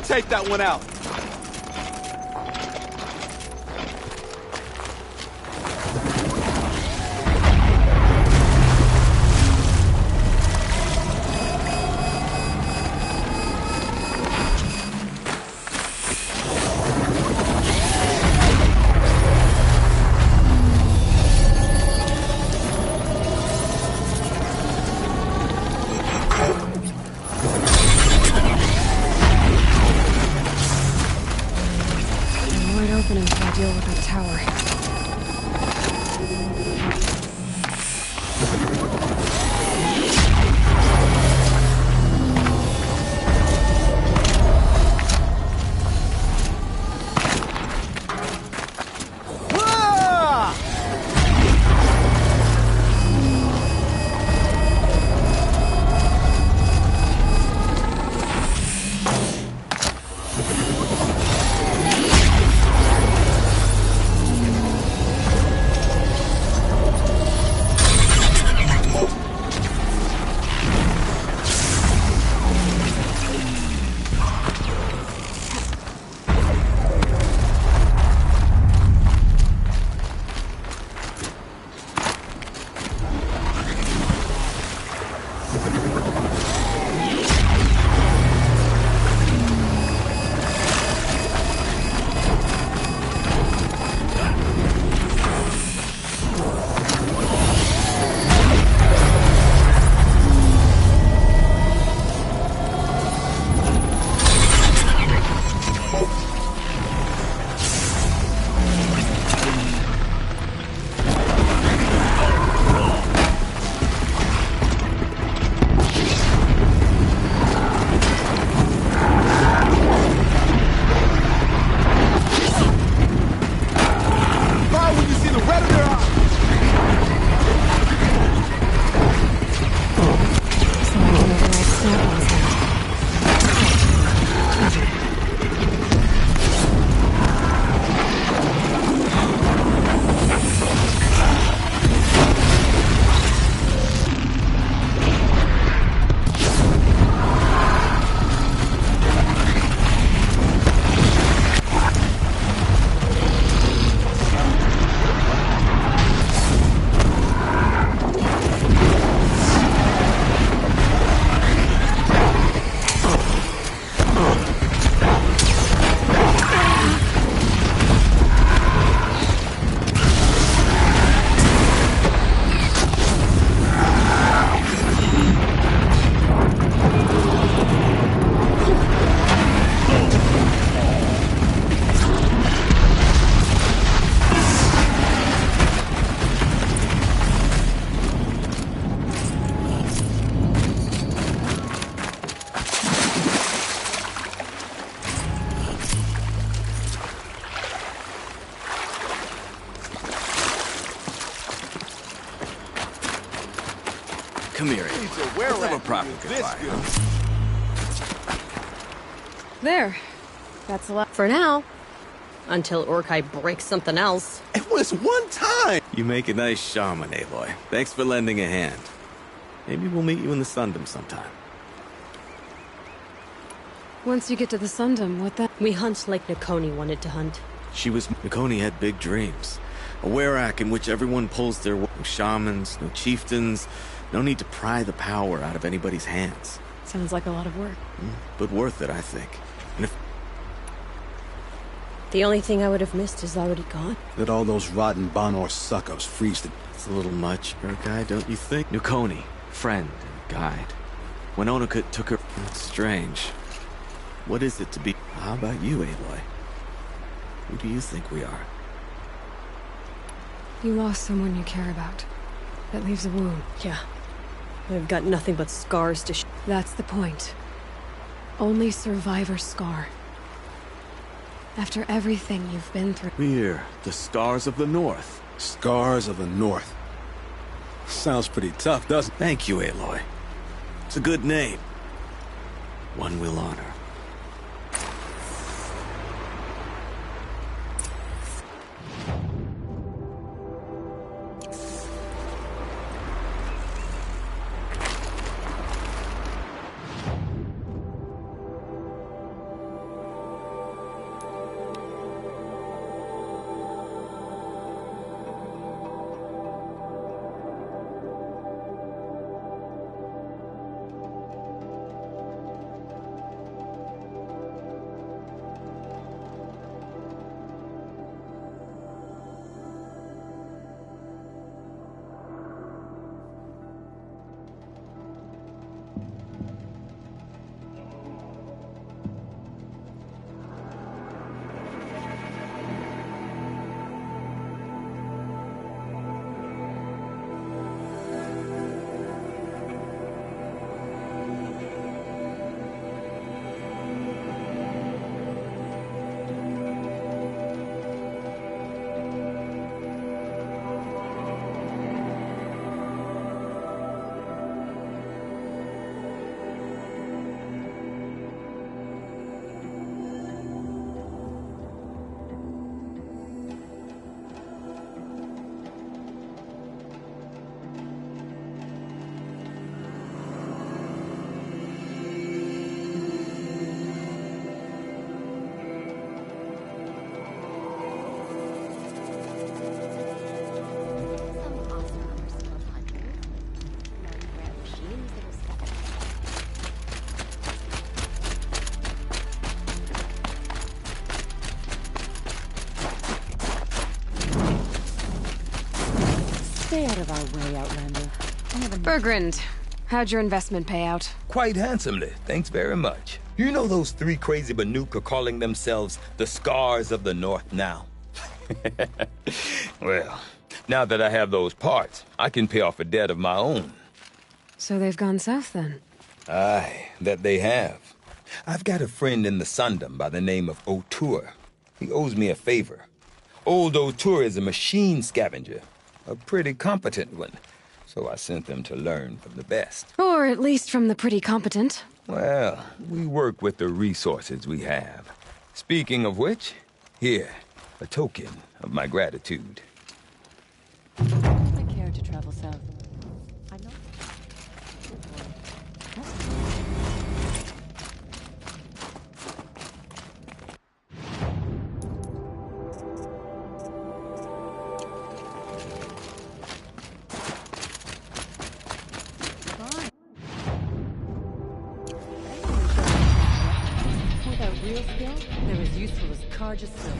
Take that one out. Come here, Aloy. Let's have a proper goodbye. There. That's a lot for now. Until Yskkjy breaks something else. It was one time! You make a nice shaman, Aloy. Thanks for lending a hand. Maybe we'll meet you in the Sundom sometime. Once you get to the Sundom, what then? We hunt like Yskkjy wanted to hunt. Yskkjy had big dreams. A werak in which everyone pulls their weight. No shamans, no chieftains. No need to pry the power out of anybody's hands. Sounds like a lot of work. But worth it, I think. And if The only thing I would have missed is already gone. Let all those rotten Banor suck-ups freeze to... it's a little much for a guy, don't you think? Yskkjy, friend and guide. When Onukut took her... It's strange. What is it to be... How about you, Aloy? Who do you think we are? You lost someone you care about. That leaves a wound. Yeah. I've got nothing but scars to That's the point. Only survivor's scar. After everything you've been through. We're the Scars of the North. Scars of the North. Sounds pretty tough, doesn't it? Thank you, Aloy. It's a good name. One we'll honor. Stay out of our way, Outlander. Bergrand, how'd your investment pay out? Quite handsomely, thanks very much. You know those three crazy Banuk are calling themselves the Scars of the North now? Well, now that I have those parts, I can pay off a debt of my own. So they've gone south then? Aye, that they have. I've got a friend in the Sundom by the name of O'Toole. He owes me a favor. Old O'Toole is a machine scavenger, a pretty competent one. So I sent them to learn from the best. Or at least from the pretty competent. Well, we work with the resources we have. Speaking of which, here, a token of my gratitude. I care to travel south. I know. Without real skill, they're as useful as Karja silk.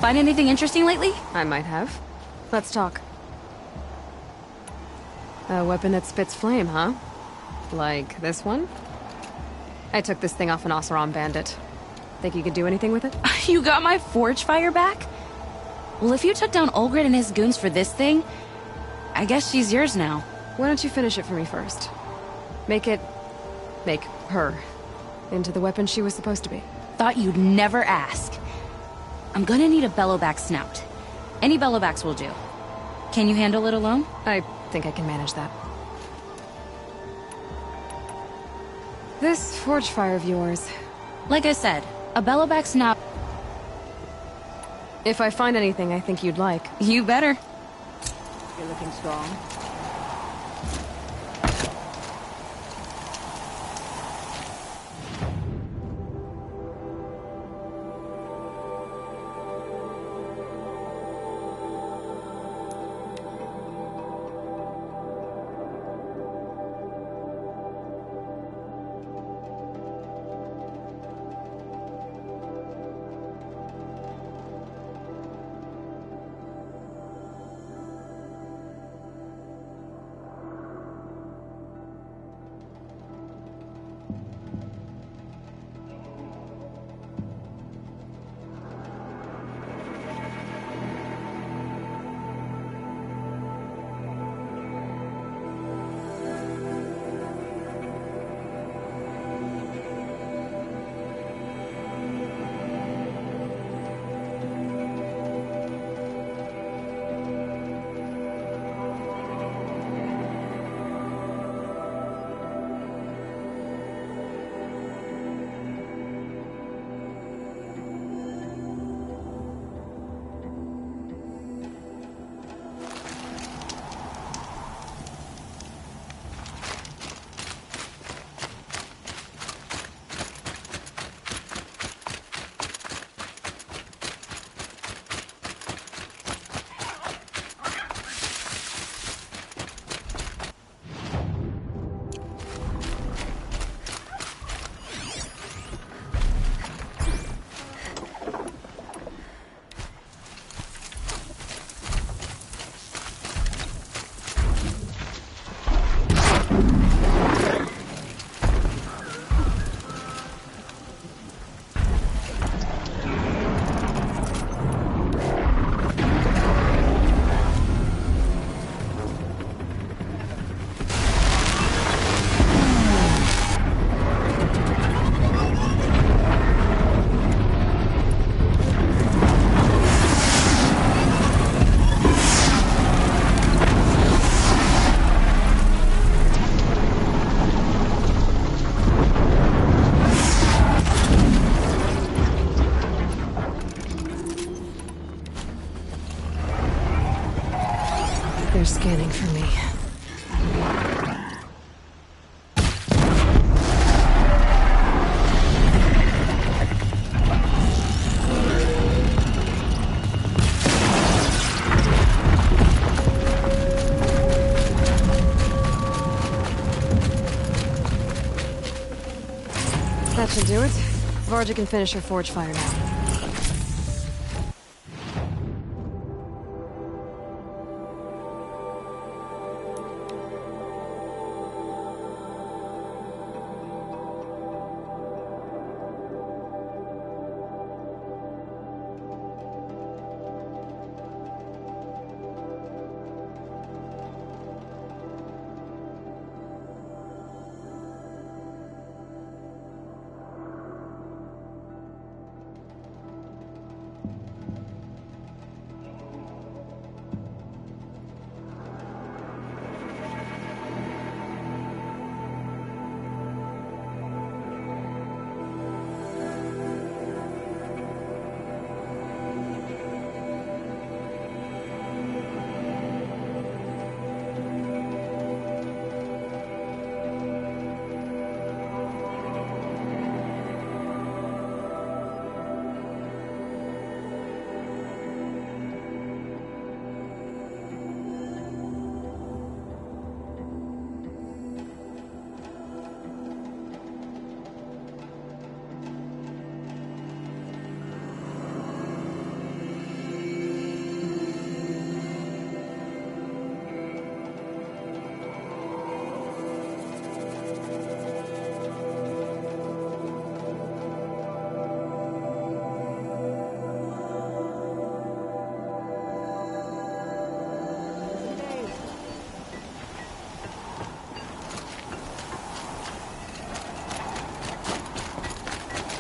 find anything interesting lately? I might have. Let's talk. A weapon that spits flame, huh? Like this one? I took this thing off an Oseram bandit. Think you could do anything with it? You got my forge fire back? Well, if you took down Olgrid and his goons for this thing, I guess she's yours now. Why don't you finish it for me first? Make her into the weapon she was supposed to be. Thought you'd never ask. I'm gonna need a bellowback snout. Any bellowbacks will do. Can you handle it alone? I think I can manage that. This forge fire of yours. Like I said, a bellowback snout. If I find anything I think you'd like. You better. You're looking strong. They're scanning for me. That should do it. Varja can finish her forge fire now.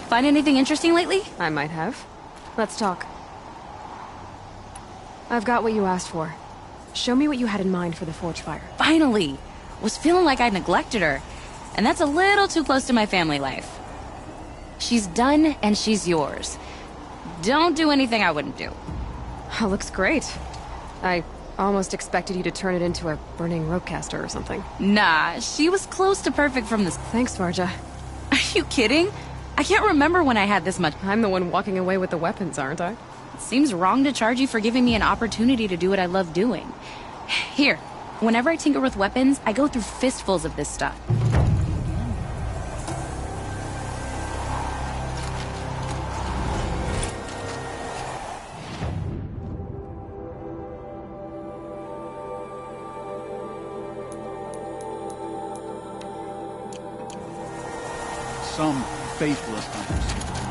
Find anything interesting lately? I might have. Let's talk. I've got what you asked for. Show me what you had in mind for the forge fire. Finally! Was feeling like I neglected her. And that's a little too close to my family life. She's done, and she's yours. Don't do anything I wouldn't do. Looks great. I almost expected you to turn it into a burning ropecaster or something. Nah, she was close to perfect from this. Thanks, Varja. Are you kidding? I can't remember when I had this much. I'm the one walking away with the weapons, aren't I? It seems wrong to charge you for giving me an opportunity to do what I love doing. Here, whenever I tinker with weapons, I go through fistfuls of this stuff. Some faithless hunters